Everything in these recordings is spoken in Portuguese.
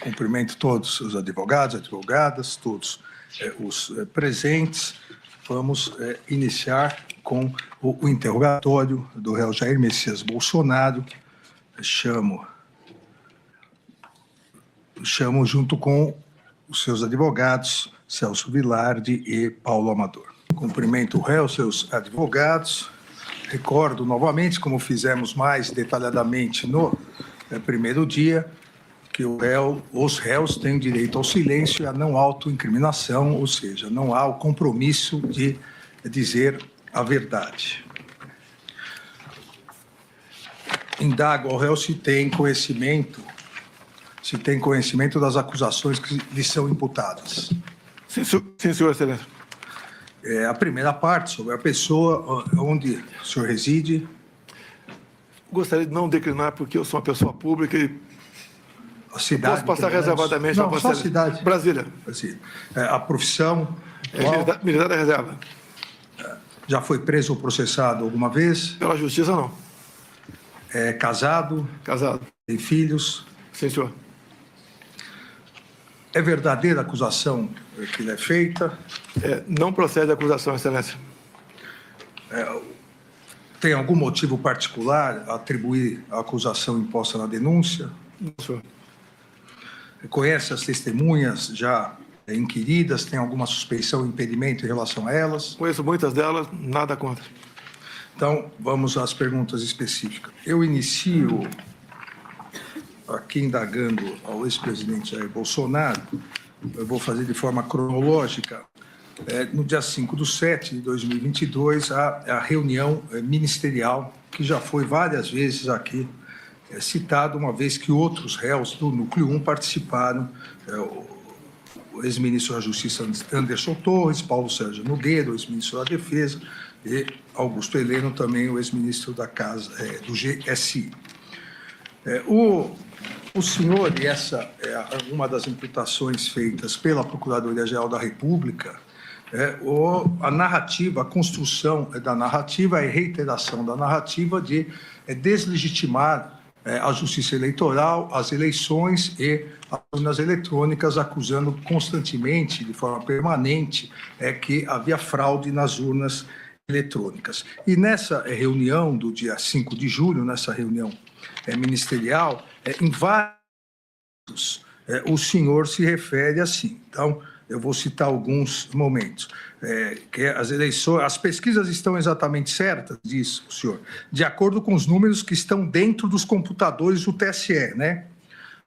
Cumprimento todos os advogados, advogadas, todos os presentes. Vamos iniciar com o interrogatório do réu Jair Messias Bolsonaro. Chamo junto com os seus advogados, Celso Vilardi e Paulo Amador. Cumprimento o réu, seus advogados. Recordo novamente, como fizemos mais detalhadamente no primeiro dia, que os réus têm direito ao silêncio e à não autoincriminação, ou seja, não há o compromisso de dizer a verdade. Indago ao réu se tem conhecimento das acusações que lhe são imputadas. Sim, senhor excelência. A primeira parte, sobre a pessoa onde o senhor reside. Gostaria de não declinar, porque eu sou uma pessoa pública e a cidade, posso passar reservadamente. Não, só a cidade. Brasília. A profissão. Militar da reserva. Já foi preso ou processado alguma vez? Pela justiça, não. É casado? Casado. Tem filhos? Sim, senhor. É verdadeira a acusação que lhe é feita? Não procede a acusação, excelência. Tem algum motivo particular a atribuir a acusação imposta na denúncia? Não, senhor. Conhece as testemunhas já inquiridas? Tem alguma suspeição ou impedimento em relação a elas? Conheço muitas delas, nada contra. Então, vamos às perguntas específicas. Eu inicio aqui indagando ao ex-presidente Jair Bolsonaro. Eu vou fazer de forma cronológica. No dia 5/7 de 2022, a reunião ministerial, que já foi várias vezes aqui citado, uma vez que outros réus do Núcleo 1 participaram, o ex-ministro da Justiça Anderson Torres, Paulo Sérgio Nogueira, o ex-ministro da Defesa, e Augusto Heleno, também o ex-ministro da Casa, do GSI. O senhor, e essa é uma das imputações feitas pela Procuradoria-Geral da República, a narrativa, a construção da narrativa, a reiteração da narrativa de deslegitimar a Justiça Eleitoral, as eleições e as urnas eletrônicas, acusando constantemente, de forma permanente, que havia fraude nas urnas eletrônicas. E nessa reunião do dia 5 de julho, nessa reunião ministerial, em vários, o senhor se refere assim. Então, eu vou citar alguns momentos. Que as eleições, as pesquisas estão exatamente certas, diz o senhor, de acordo com os números que estão dentro dos computadores do TSE, né?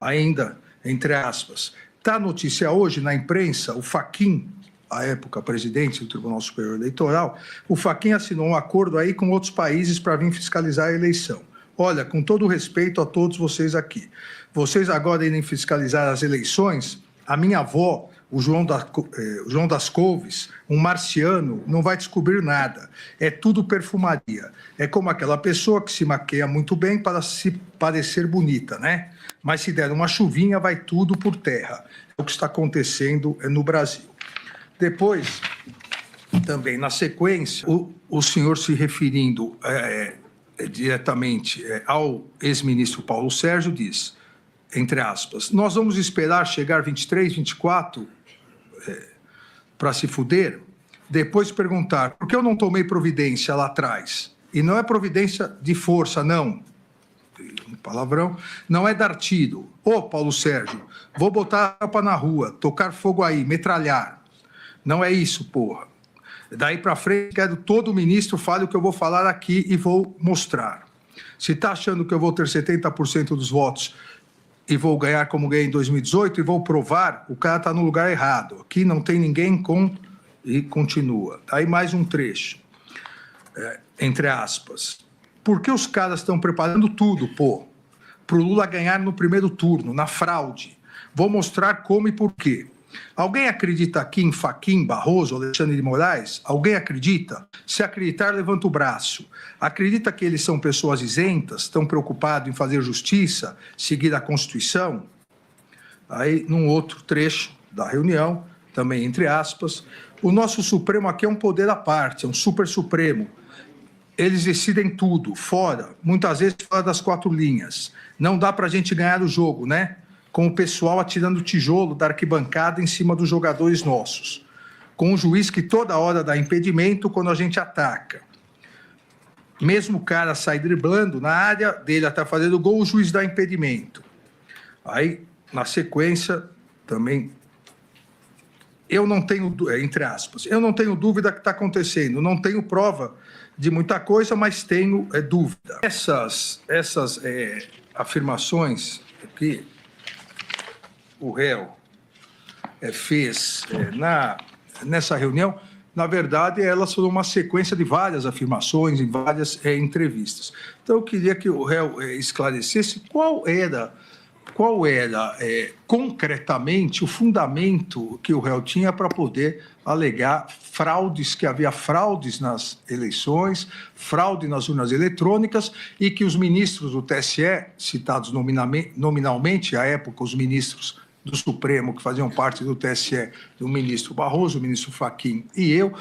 Ainda, entre aspas. Está a notícia hoje na imprensa, o Fachin, à época presidente do Tribunal Superior Eleitoral, o Fachin assinou um acordo aí com outros países para vir fiscalizar a eleição. Olha, com todo o respeito a todos vocês aqui, vocês agora irem fiscalizar as eleições, a minha avó, o João das Couves, um marciano, não vai descobrir nada. É tudo perfumaria. É como aquela pessoa que se maqueia muito bem para se parecer bonita, né? Mas se der uma chuvinha, vai tudo por terra. É o que está acontecendo no Brasil. Depois, também na sequência, o senhor se referindo diretamente ao ex-ministro Paulo Sérgio diz, entre aspas, nós vamos esperar chegar 23, 24 para se fuder, depois perguntar por que eu não tomei providência lá atrás? E não é providência de força, não. Um palavrão. Não é dar tiro. Ô, Paulo Sérgio, vou botar a tropa na rua, tocar fogo aí, metralhar. Não é isso, porra. Daí para frente, quero todo ministro fale o que eu vou falar aqui e vou mostrar. Se está achando que eu vou ter 70% dos votos e vou ganhar como ganhei em 2018 e vou provar, o cara está no lugar errado. Aqui não tem ninguém com... E continua. Aí mais um trecho, entre aspas. Por que os caras estão preparando tudo, pô? Para o Lula ganhar no primeiro turno, na fraude. Vou mostrar como e por quê. Alguém acredita aqui em Fachin, Barroso, Alexandre de Moraes? Alguém acredita? Se acreditar, levanta o braço. Acredita que eles são pessoas isentas, estão preocupados em fazer justiça, seguir a Constituição? Aí, num outro trecho da reunião, também entre aspas, o nosso Supremo aqui é um poder à parte, é um super Supremo. Eles decidem tudo, fora, muitas vezes fora das quatro linhas. Não dá para a gente ganhar o jogo, né? com o pessoal atirando tijolo da arquibancada em cima dos jogadores nossos, com o juiz que toda hora dá impedimento quando a gente ataca. Mesmo o cara sai driblando na área dele, está fazendo gol, o juiz dá impedimento. Aí, na sequência, também, eu não tenho, entre aspas, eu não tenho dúvida que está acontecendo, não tenho prova de muita coisa, mas tenho dúvida. Essas afirmações que o réu fez nessa reunião, na verdade, elas foram uma sequência de várias afirmações em várias entrevistas. Então, eu queria que o réu esclarecesse qual era concretamente o fundamento que o réu tinha para poder alegar fraudes, que havia fraudes nas eleições, fraude nas urnas eletrônicas, e que os ministros do TSE, citados nominalmente, à época, os ministros do Supremo, que faziam parte do TSE, do ministro Barroso, o ministro Fachin e eu,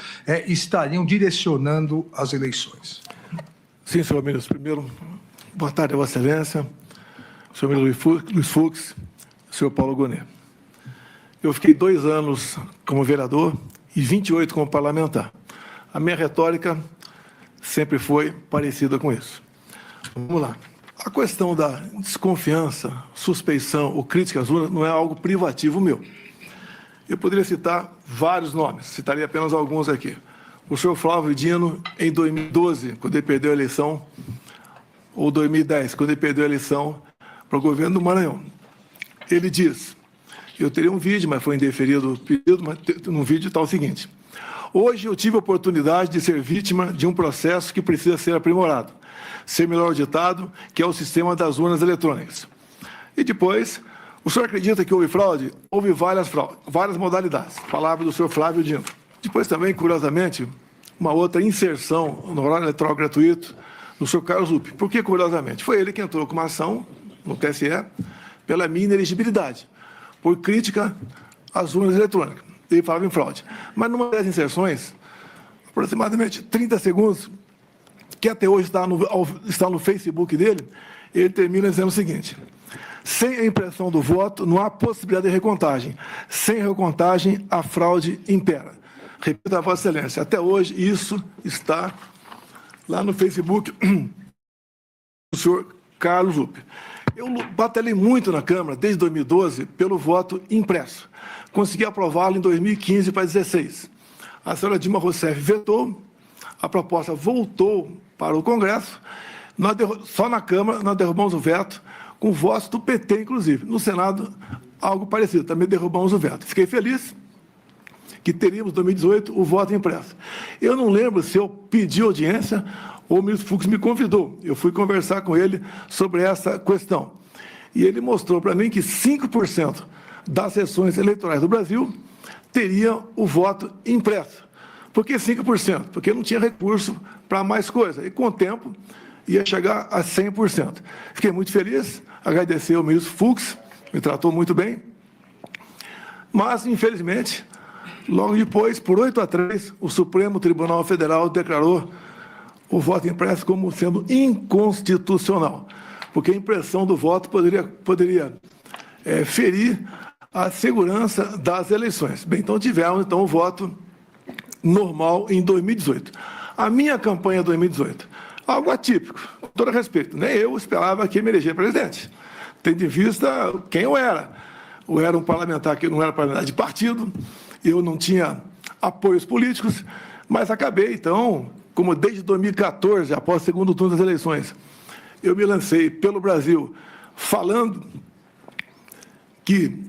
estariam direcionando as eleições. Sim, senhor ministro. Primeiro, boa tarde, Vossa Excelência, senhor ministro Luiz Fux, senhor Paulo Gonet. Eu fiquei 2 anos como vereador e 28 como parlamentar. A minha retórica sempre foi parecida com isso. Vamos lá. A questão da desconfiança, suspeição ou crítica às urnas não é algo privativo meu. Eu poderia citar vários nomes, citaria apenas alguns aqui. O senhor Flávio Dino, em 2012, quando ele perdeu a eleição, ou 2010, quando ele perdeu a eleição para o governo do Maranhão. Ele diz, eu teria um vídeo, mas foi indeferido o pedido, mas no vídeo está o seguinte: hoje eu tive a oportunidade de ser vítima de um processo que precisa ser aprimorado, ser melhor auditado, que é o sistema das urnas eletrônicas. E depois, o senhor acredita que houve fraude? Houve várias modalidades. Palavra do senhor Flávio Dino. Depois também, curiosamente, uma outra inserção no horário eleitoral gratuito do senhor Carlos Lupe. Por que curiosamente? Foi ele que entrou com uma ação no TSE pela minha inelegibilidade, por crítica às urnas eletrônicas. Ele falava em fraude. Mas numa das inserções, aproximadamente 30 segundos, que até hoje está no Facebook dele, ele termina dizendo o seguinte: sem a impressão do voto, não há possibilidade de recontagem. Sem recontagem, a fraude impera. Repito a Vossa Excelência, até hoje isso está lá no Facebook do senhor Carlos Lupe. Eu batalhei muito na Câmara, desde 2012, pelo voto impresso. Consegui aprová-lo em 2015 para 2016. A senhora Dilma Rousseff vetou, a proposta voltou para o Congresso, só na Câmara nós derrubamos o veto, com votos do PT, inclusive. No Senado, algo parecido, também derrubamos o veto. Fiquei feliz que teríamos, em 2018, o voto impresso. Eu não lembro se eu pedi audiência ou o ministro Fux me convidou. Eu fui conversar com ele sobre essa questão. E ele mostrou para mim que 5% das sessões eleitorais do Brasil teriam o voto impresso. Por que 5%? Porque não tinha recurso para mais coisa. E, com o tempo, ia chegar a 100%. Fiquei muito feliz, agradecer ao ministro Fux, me tratou muito bem. Mas, infelizmente, logo depois, por 8-3, o Supremo Tribunal Federal declarou o voto impresso como sendo inconstitucional, porque a impressão do voto poderia ferir a segurança das eleições. Bem, então tivemos o voto normal em 2018. A minha campanha 2018, algo atípico, com todo respeito, nem eu esperava que me eleger presidente, tendo em vista quem eu era. Eu era um parlamentar que não era parlamentar de partido, eu não tinha apoios políticos, mas acabei, então, como desde 2014, após o segundo turno das eleições, eu me lancei pelo Brasil falando que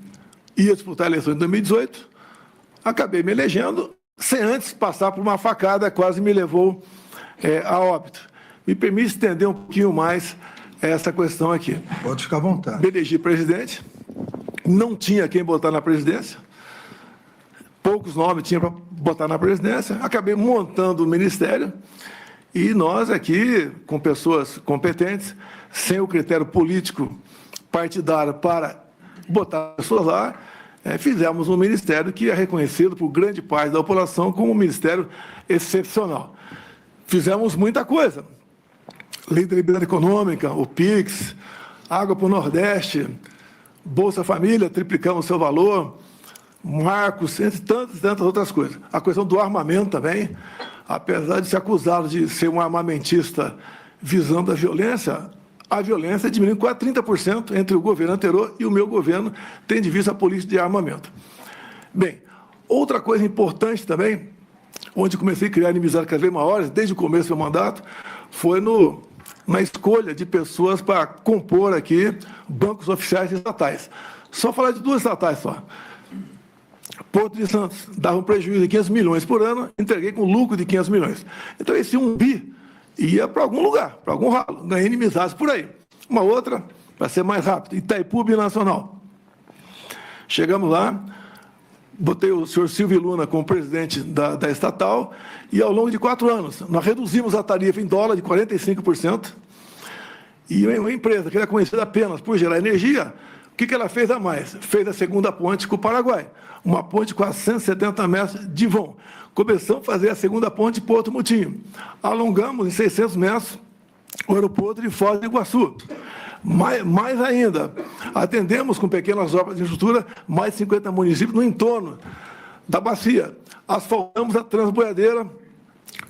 ia disputar a eleição em 2018, acabei me elegendo, sem antes passar por uma facada, quase me levou a óbito. Me permite estender um pouquinho mais essa questão aqui. Pode ficar à vontade. Me elegi presidente, não tinha quem botar na presidência, poucos nomes tinha para botar na presidência, acabei montando o ministério e nós aqui, com pessoas competentes, sem o critério político partidário para botar pessoas lá, fizemos um ministério que é reconhecido por grande parte da população como um ministério excepcional. Fizemos muita coisa. Lei da Liberdade Econômica, o PIX, Água para o Nordeste, Bolsa Família, triplicamos o seu valor, marcos, entre tantas outras coisas. A questão do armamento também, apesar de se acusado de ser um armamentista visando a violência diminuiu quase 30% entre o governo anterior e o meu governo, tendo em vista a política de armamento. Bem, outra coisa importante também, onde comecei a criar inimizades cada vez maiores, desde o começo do meu mandato, foi na escolha de pessoas para compor aqui bancos oficiais estatais. Só falar de duas estatais só. Porto de Santos dava um prejuízo de 500 milhões por ano, entreguei com lucro de 500 milhões. Então, esse 1 bi ia para algum lugar, para algum ralo, ganhei inimizades por aí. Uma outra, para ser mais rápido, Itaipu Binacional. Chegamos lá, botei o senhor Silvio Luna como presidente da estatal, e ao longo de 4 anos, nós reduzimos a tarifa em dólar de 45%, e uma empresa que era conhecida apenas por gerar energia, o que ela fez a mais? Fez a segunda ponte com o Paraguai, uma ponte com 170 metros de vão. Começamos a fazer a segunda ponte de Porto Mutinho. Alongamos em 600 metros o aeroporto de Foz do Iguaçu. Mais ainda, atendemos com pequenas obras de infraestrutura mais de 50 municípios no entorno da bacia. Asfaltamos a Transboiadeira,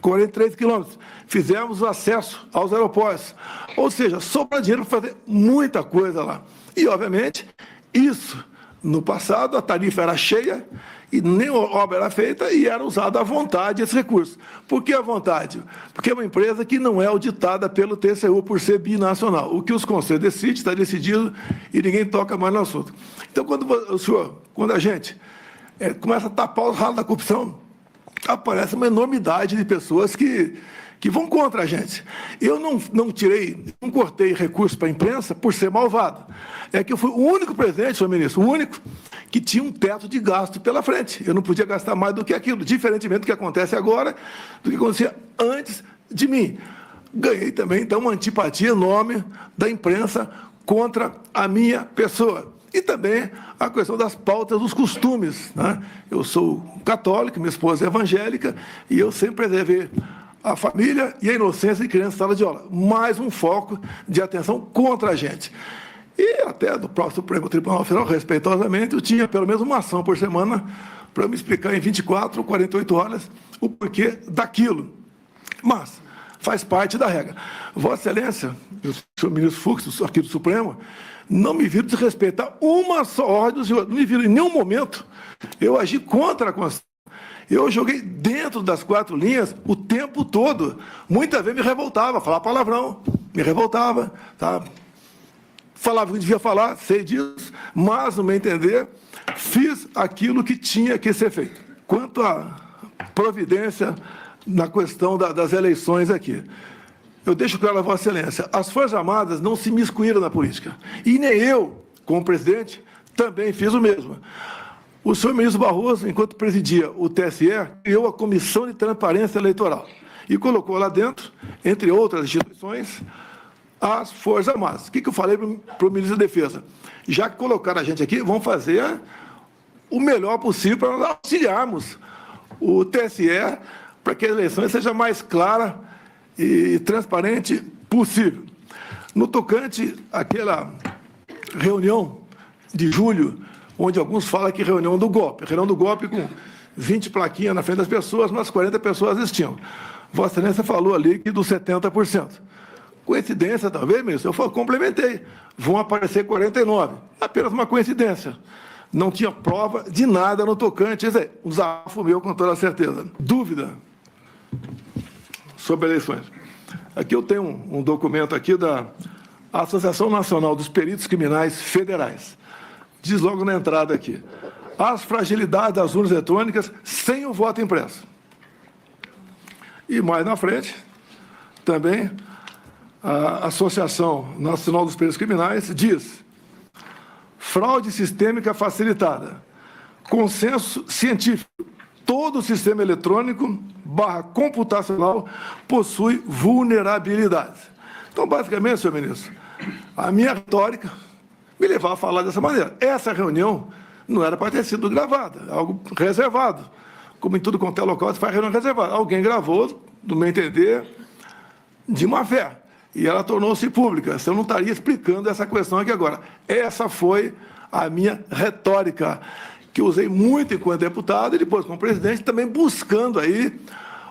43 quilômetros. Fizemos o acesso aos aeroportos. Ou seja, sobra dinheiro para fazer muita coisa lá. E, obviamente, isso, no passado, a tarifa era cheia, e nem obra era feita e era usado à vontade esse recurso. Por que à vontade? Porque é uma empresa que não é auditada pelo TCU por ser binacional. O que os conselhos decidem, está decidido e ninguém toca mais no assunto. Então, quando a gente começa a tapar os ralos da corrupção, aparece uma enormidade de pessoas que vão contra a gente. Eu não cortei recurso para a imprensa por ser malvado. É que eu fui o único presidente, senhor ministro, o único que tinha um teto de gasto pela frente. Eu não podia gastar mais do que aquilo, diferentemente do que acontece agora, do que acontecia antes de mim. Ganhei também, então, uma antipatia enorme da imprensa contra a minha pessoa. E também a questão das pautas dos costumes, né? Eu sou católico, minha esposa é evangélica, e eu sempre preservei a família e a inocência de criança em sala de aula. Mais um foco de atenção contra a gente. E até do próprio Supremo Tribunal Federal, respeitosamente, eu tinha pelo menos uma ação por semana para me explicar em 24 ou 48 horas o porquê daquilo. Mas faz parte da regra. Vossa Excelência, o senhor ministro Fux, aqui do Supremo, não me viram desrespeitar uma só ordem do senhor. Não me viram em nenhum momento eu agi contra a Constituição. Eu joguei dentro das 4 linhas o tempo todo. Muitas vezes me revoltava, falava palavrão, me revoltava, tá? Falava o que devia falar, sei disso, mas, no meu entender, fiz aquilo que tinha que ser feito. Quanto à providência na questão das eleições aqui, eu deixo claro a Vossa Excelência, as Forças Armadas não se miscuíram na política. E nem eu, como presidente, também fiz o mesmo. O senhor ministro Barroso, enquanto presidia o TSE, criou a Comissão de Transparência Eleitoral e colocou lá dentro, entre outras instituições, as Forças Armadas. O que eu falei para o ministro da Defesa? Já que colocaram a gente aqui, vamos fazer o melhor possível para nós auxiliarmos o TSE para que a eleição seja mais clara e transparente possível. No tocante àquela reunião de julho, onde alguns falam que reunião do golpe com 20 plaquinhas na frente das pessoas, mas 40 pessoas assistiam. Vossa Excelência falou ali que dos 70%. Coincidência, talvez, ministro? Eu complementei. Vão aparecer 49. Apenas uma coincidência. Não tinha prova de nada no tocante. Quer dizer, um desabafo meu com toda certeza. Dúvida sobre eleições. Aqui eu tenho um documento aqui da Associação Nacional dos Peritos Criminais Federais. Diz logo na entrada aqui. As fragilidades das urnas eletrônicas sem o voto impresso. E mais na frente, também, a Associação Nacional dos Peritos Criminais diz: fraude sistêmica facilitada, consenso científico, todo o sistema eletrônico / computacional possui vulnerabilidades. Então, basicamente, senhor ministro, a minha retórica me levava a falar dessa maneira. Essa reunião não era para ter sido gravada, algo reservado. Como em tudo quanto é local, se faz reunião reservada. Alguém gravou, do meu entender, de má fé. E ela tornou-se pública. Eu não estaria explicando essa questão aqui agora. Essa foi a minha retórica, que eu usei muito enquanto deputado e depois como presidente, também buscando aí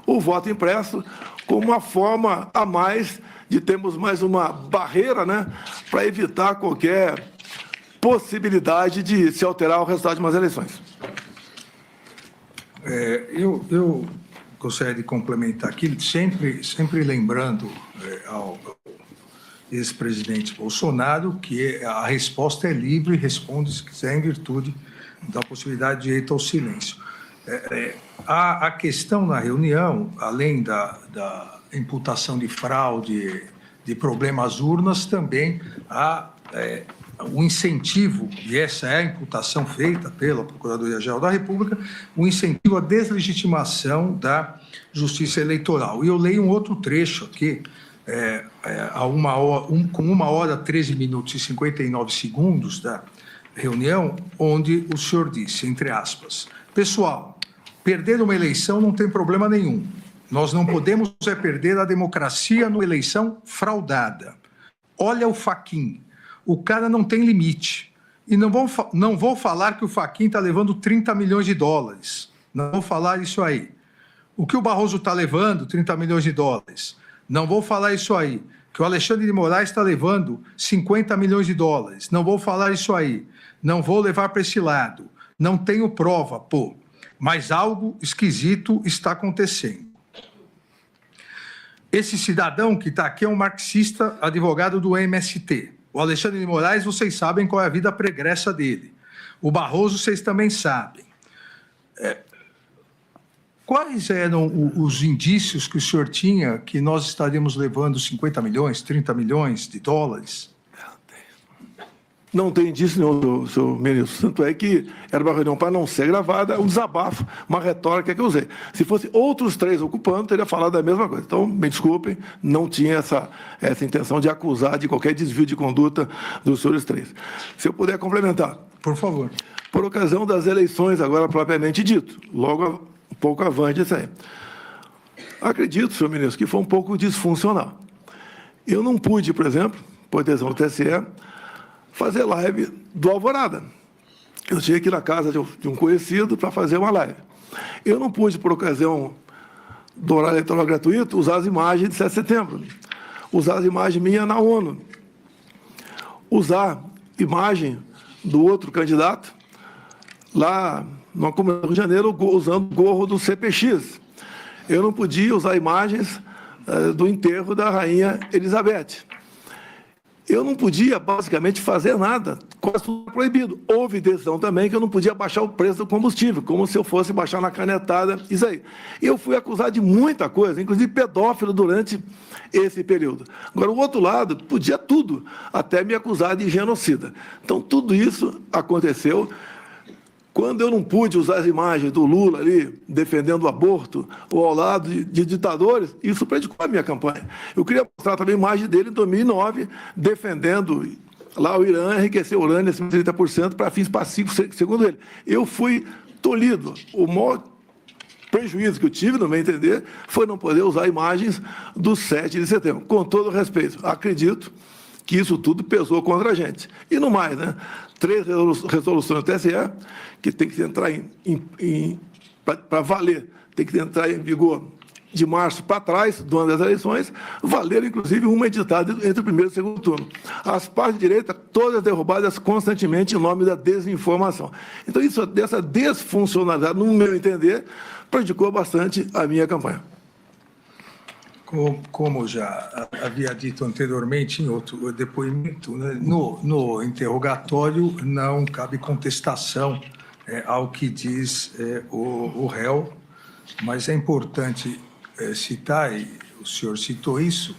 o voto impresso como uma forma a mais de termos mais uma barreira, né, para evitar qualquer possibilidade de se alterar o resultado de umas eleições. Eu gostaria de complementar aqui, sempre lembrando ao ex-presidente Bolsonaro que a resposta é livre, responde se quiser em virtude da possibilidade de direito ao silêncio. A questão na reunião, além da imputação de fraude, de problemas às urnas, também há o incentivo, e essa é a imputação feita pela Procuradoria-Geral da República, o incentivo à deslegitimação da Justiça Eleitoral. E eu leio um outro trecho aqui, com 1h, 13 minutos e 59 segundos da reunião, onde o senhor disse, entre aspas, pessoal, perder uma eleição não tem problema nenhum. Nós não podemos perder a democracia numa eleição fraudada. Olha o Fachin. O cara não tem limite. E não vou falar que o Fachin está levando 30 milhões de dólares. Não vou falar isso aí. O que o Barroso está levando, 30 milhões de dólares. Não vou falar isso aí. Que o Alexandre de Moraes está levando 50 milhões de dólares. Não vou falar isso aí. Não vou levar para esse lado. Não tenho prova, pô. Mas algo esquisito está acontecendo. Esse cidadão que está aqui é um marxista, advogado do MST. O Alexandre de Moraes, vocês sabem qual é a vida pregressa dele. O Barroso, vocês também sabem. Quais eram os indícios que o senhor tinha que nós estaríamos levando 50 milhões, 30 milhões de dólares? Não tem indício nenhum, senhor ministro. Tanto é que era uma reunião para não ser gravada, um desabafo, uma retórica que eu usei. Se fosse outros 3 ocupando, teria falado a mesma coisa. Então, me desculpem, não tinha essa intenção de acusar de qualquer desvio de conduta dos senhores 3. Se eu puder complementar. Por favor. Por ocasião das eleições, agora propriamente dito, logo um pouco avante isso aí. Acredito, senhor ministro, que foi um pouco disfuncional. Eu não pude, por exemplo, por decisão do TSE, fazer live do Alvorada. Eu tinha que ir na casa de um conhecido para fazer uma live. Eu não pude, por ocasião do horário eleitoral gratuito, usar as imagens de 7 de setembro, usar as imagens minhas na ONU, usar imagem do outro candidato lá na comunidade do Rio de Janeiro, usando o gorro do CPX. Eu não podia usar imagens do enterro da rainha Elizabeth. Eu não podia, basicamente, fazer nada, quase tudo proibido. Houve decisão também que eu não podia baixar o preço do combustível, como se eu fosse baixar na canetada, isso aí. Eu fui acusado de muita coisa, inclusive pedófilo durante esse período. Agora, o outro lado, podia tudo, até me acusar de genocida. Então, tudo isso aconteceu. Quando eu não pude usar as imagens do Lula ali, defendendo o aborto, ou ao lado de ditadores, isso prejudicou a minha campanha. Eu queria mostrar também a imagem dele em 2009, defendendo lá o Irã enriquecer urânio acima de 30% para fins pacíficos, segundo ele. Eu fui tolhido. O maior prejuízo que eu tive, no meu entender, foi não poder usar imagens do 7 de setembro. Com todo o respeito, acredito que isso tudo pesou contra a gente. E no mais, né? 3 resoluções do TSE, que tem que entrar para valer, tem que entrar em vigor de março para trás, do ano das eleições, valeram, inclusive, uma editada entre o primeiro e o segundo turno. As partes de direita, todas derrubadas constantemente em nome da desinformação. Então, dessa desfuncionalidade, no meu entender, prejudicou bastante a minha campanha. Como já havia dito anteriormente em outro depoimento, né, no interrogatório não cabe contestação ao que diz o réu, mas é importante citar, e o senhor citou isso,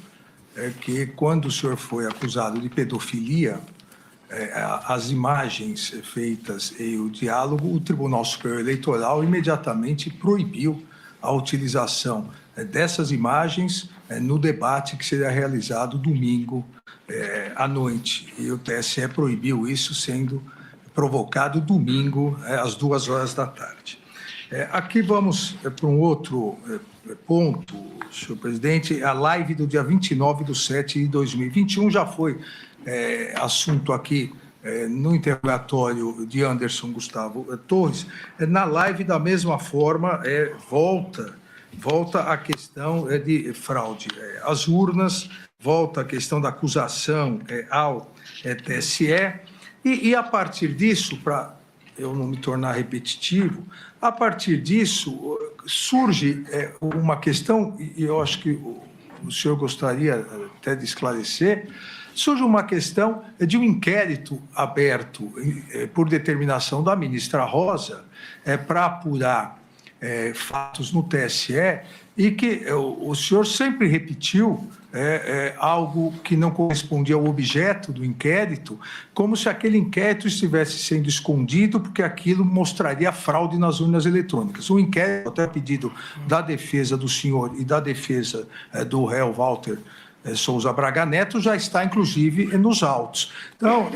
que quando o senhor foi acusado de pedofilia, as imagens feitas e o diálogo, o Tribunal Superior Eleitoral imediatamente proibiu a utilização dessas imagens no debate que seria realizado domingo à noite. E o TSE proibiu isso, sendo provocado domingo às 14h. Aqui vamos para um outro ponto, senhor presidente. A live do dia 29/7/2021 já foi assunto aqui no interrogatório de Anderson Gustavo Torres, na live, da mesma forma, volta a questão de fraude às urnas, volta a questão da acusação ao TSE, e a partir disso, para eu não me tornar repetitivo, a partir disso surge uma questão, e eu acho que o senhor gostaria até de esclarecer, surge uma questão de um inquérito aberto por determinação da ministra Rosa para apurar fatos no TSE, e que o senhor sempre repetiu algo que não correspondia ao objeto do inquérito, como se aquele inquérito estivesse sendo escondido, porque aquilo mostraria fraude nas urnas eletrônicas. O inquérito, até a pedido da defesa do senhor e da defesa do réu Walter Souza Braga Neto, já está, inclusive, nos autos. Então,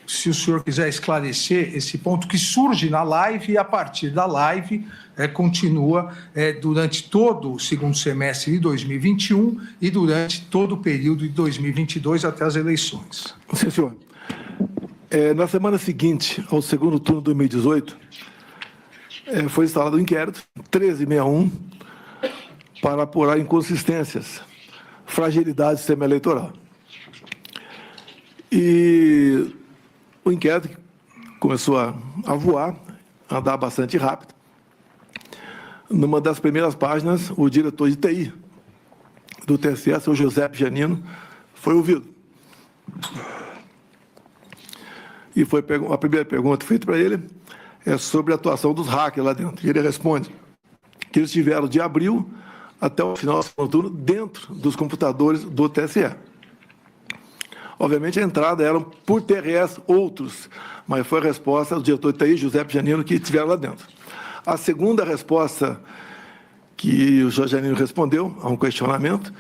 se o senhor quiser esclarecer esse ponto que surge na live, e a partir da live continua durante todo o segundo semestre de 2021 e durante todo o período de 2022 até as eleições. Sim, senhor. Na semana seguinte ao segundo turno de 2018, foi instalado um inquérito, 1361, para apurar inconsistências, fragilidade do sistema eleitoral. E o inquérito começou a voar, a andar bastante rápido. Numa das primeiras páginas, o diretor de TI do TSE, o José Janino, foi ouvido. E a primeira pergunta feita para ele é sobre a atuação dos hackers lá dentro. E ele responde que eles estiveram de abril até o final do segundo turno dentro dos computadores do TSE. Obviamente, a entrada eram por TRS outros, mas foi a resposta do diretor de TI, José Janino, que estiveram lá dentro. A segunda resposta que o José Janino respondeu a um questionamento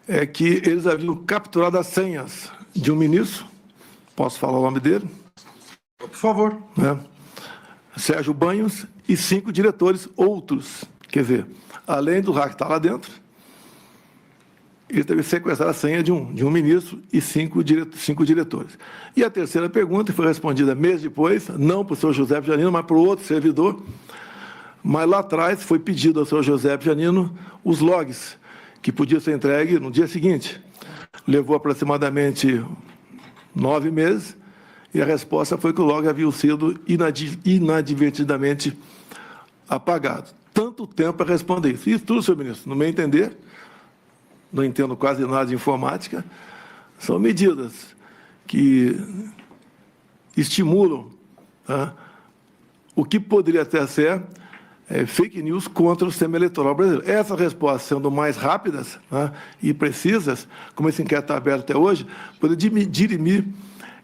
é que eles haviam capturado as senhas de um ministro, posso falar o nome dele? Por favor. Sérgio Banhos, e 5 diretores outros. Quer dizer, além do hack que está lá dentro, ele teve que sequestrar a senha de um ministro e 5 diretores. E a terceira pergunta foi respondida meses depois, não para o senhor José Janino, mas para o outro servidor. Mas lá atrás foi pedido ao senhor José Janino os logs, que podiam ser entregues no dia seguinte. Levou aproximadamente 9 meses, e a resposta foi que o log havia sido inadvertidamente apagado. Tanto tempo para responder isso. Isso tudo, senhor ministro, no meu entender, não entendo quase nada de informática, são medidas que estimulam o que poderia até ser fake news contra o sistema eleitoral brasileiro. Essas respostas, sendo mais rápidas e precisas, como esse inquérito está aberto até hoje, poderia dirimir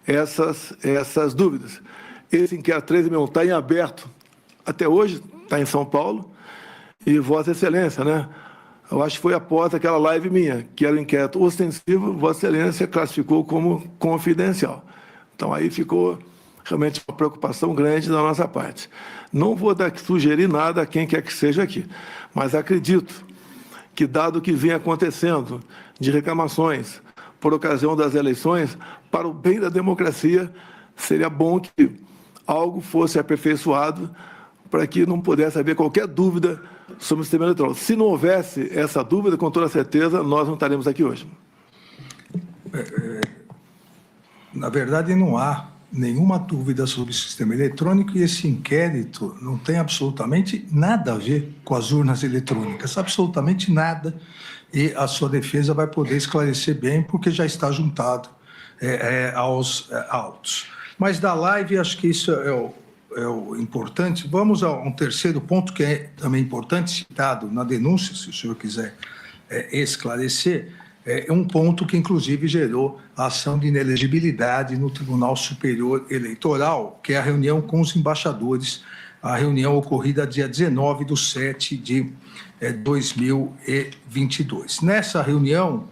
essas dúvidas. Esse inquérito 1361 está em aberto até hoje, está em São Paulo, e Vossa Excelência, eu acho que foi após aquela live minha, que era um inquérito ostensivo, Vossa Excelência classificou como confidencial. Então, aí ficou realmente uma preocupação grande da nossa parte. Não vou sugerir nada a quem quer que seja aqui, mas acredito que, dado o que vem acontecendo de reclamações por ocasião das eleições, para o bem da democracia, seria bom que algo fosse aperfeiçoado para que não pudesse haver qualquer dúvida sobre o sistema eleitoral. Se não houvesse essa dúvida, com toda certeza, nós não estaremos aqui hoje. Na verdade, não há nenhuma dúvida sobre o sistema eletrônico, e esse inquérito não tem absolutamente nada a ver com as urnas eletrônicas, absolutamente nada, e a sua defesa vai poder esclarecer bem, porque já está juntado aos autos. Mas da live, acho que isso é o importante. Vamos a um terceiro ponto, que é também importante, citado na denúncia, se o senhor quiser esclarecer. É um ponto que, inclusive, gerou a ação de inelegibilidade no Tribunal Superior Eleitoral, que é a reunião com os embaixadores, a reunião ocorrida dia 19/7 de 2022. Nessa reunião,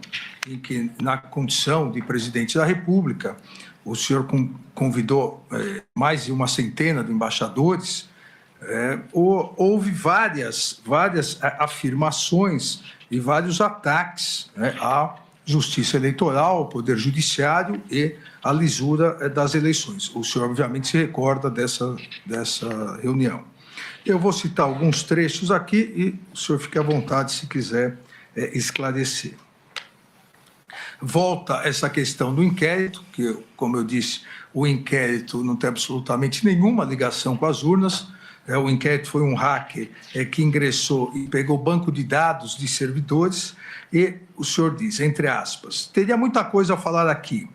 em que, na condição de presidente da República, o senhor convidou mais de uma centena de embaixadores, houve várias afirmações e vários ataques Justiça Eleitoral, Poder Judiciário e a lisura das eleições. O senhor, obviamente, se recorda dessa reunião. Eu vou citar alguns trechos aqui e o senhor fique à vontade se quiser esclarecer. Volta essa questão do inquérito, que, como eu disse, o inquérito não tem absolutamente nenhuma ligação com as urnas. O inquérito foi um hacker que ingressou e pegou banco de dados de servidores e o senhor diz, entre aspas, teria muita coisa a falar aqui,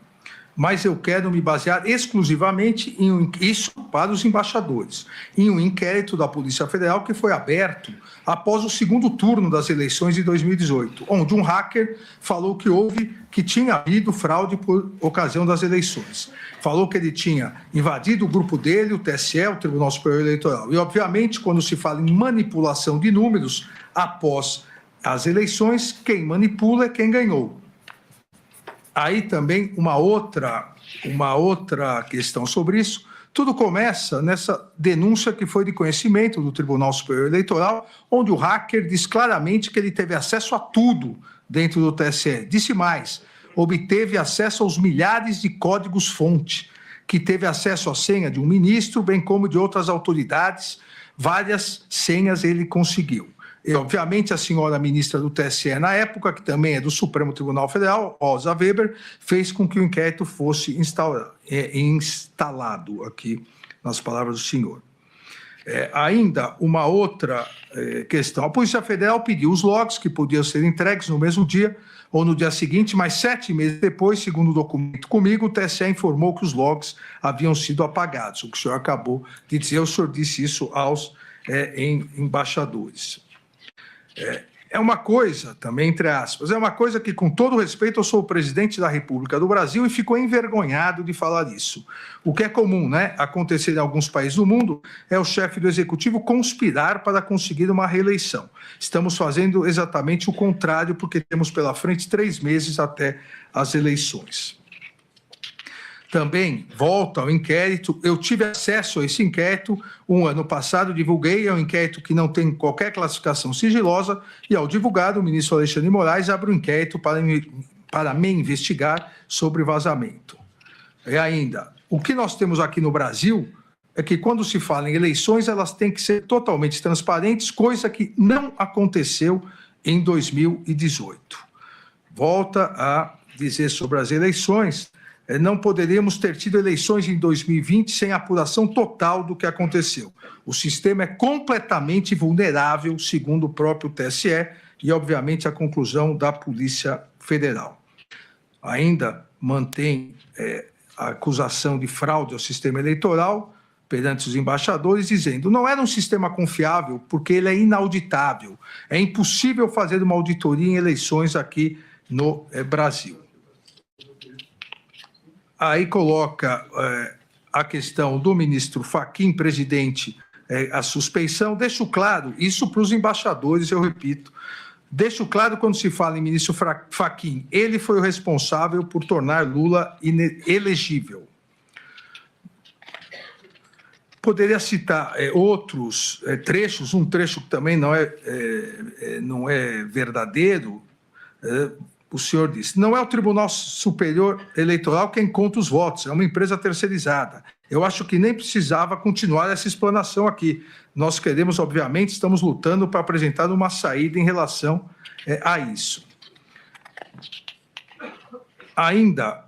mas eu quero me basear exclusivamente em isso para os embaixadores, em um inquérito da Polícia Federal que foi aberto após o segundo turno das eleições de 2018, onde um hacker falou que tinha havido fraude por ocasião das eleições. Falou que ele tinha invadido o grupo dele, o TSE, o Tribunal Superior Eleitoral. E, obviamente, quando se fala em manipulação de números após as eleições, quem manipula é quem ganhou. Aí também uma outra questão sobre isso. Tudo começa nessa denúncia que foi de conhecimento do Tribunal Superior Eleitoral, onde o hacker diz claramente que ele teve acesso a tudo dentro do TSE. Disse mais, obteve acesso aos milhares de códigos-fonte, que teve acesso à senha de um ministro, bem como de outras autoridades, várias senhas ele conseguiu. E, obviamente, a senhora ministra do TSE, na época, que também é do Supremo Tribunal Federal, Rosa Weber, fez com que o inquérito fosse instalado aqui, nas palavras do senhor. Ainda uma outra questão. A Polícia Federal pediu os logs, que podiam ser entregues no mesmo dia ou no dia seguinte, mas 7 meses depois, segundo o documento comigo, o TSE informou que os logs haviam sido apagados, o que o senhor acabou de dizer. O senhor disse isso aos embaixadores. É uma coisa, também entre aspas, é uma coisa que, com todo respeito, eu sou o presidente da República do Brasil e fico envergonhado de falar isso. O que é comum, né, acontecer em alguns países do mundo é o chefe do executivo conspirar para conseguir uma reeleição. Estamos fazendo exatamente o contrário, porque temos pela frente 3 meses até as eleições. Também volta ao inquérito, eu tive acesso a esse inquérito um ano passado, divulguei, é um inquérito que não tem qualquer classificação sigilosa, e ao divulgar, o ministro Alexandre de Moraes abre um inquérito para me investigar sobre vazamento. E ainda, o que nós temos aqui no Brasil é que quando se fala em eleições, elas têm que ser totalmente transparentes, coisa que não aconteceu em 2018. Volta a dizer sobre as eleições, não poderíamos ter tido eleições em 2020 sem apuração total do que aconteceu. O sistema é completamente vulnerável, segundo o próprio TSE, e, obviamente, a conclusão da Polícia Federal. Ainda mantém a acusação de fraude ao sistema eleitoral perante os embaixadores, dizendo não era um sistema confiável porque ele é inauditável. É impossível fazer uma auditoria em eleições aqui no Brasil. Aí coloca a questão do ministro Fachin, presidente, a suspeição. Deixo claro, isso para os embaixadores, eu repito, deixo claro quando se fala em ministro Fachin, ele foi o responsável por tornar Lula inelegível. Poderia citar outros trechos, um trecho que também não é verdadeiro. O senhor disse, não é o Tribunal Superior Eleitoral quem conta os votos, é uma empresa terceirizada. Eu acho que nem precisava continuar essa explanação aqui. Nós queremos, obviamente, estamos lutando para apresentar uma saída em relação a isso. Ainda,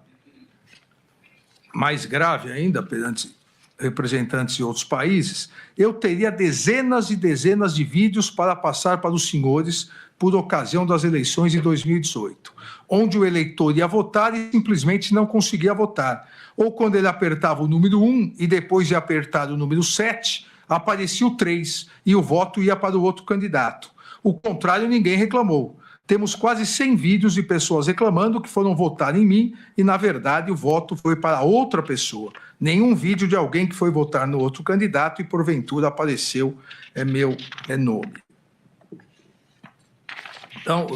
mais grave ainda, perante representantes de outros países, eu teria dezenas e dezenas de vídeos para passar para os senhores por ocasião das eleições de 2018, onde o eleitor ia votar e simplesmente não conseguia votar. Ou quando ele apertava o número 1 e depois de apertar o número 7, aparecia o 3 e o voto ia para o outro candidato. O contrário, ninguém reclamou. Temos quase 100 vídeos de pessoas reclamando que foram votar em mim e, na verdade, o voto foi para outra pessoa. Nenhum vídeo de alguém que foi votar no outro candidato e, porventura, apareceu meu nome. Então,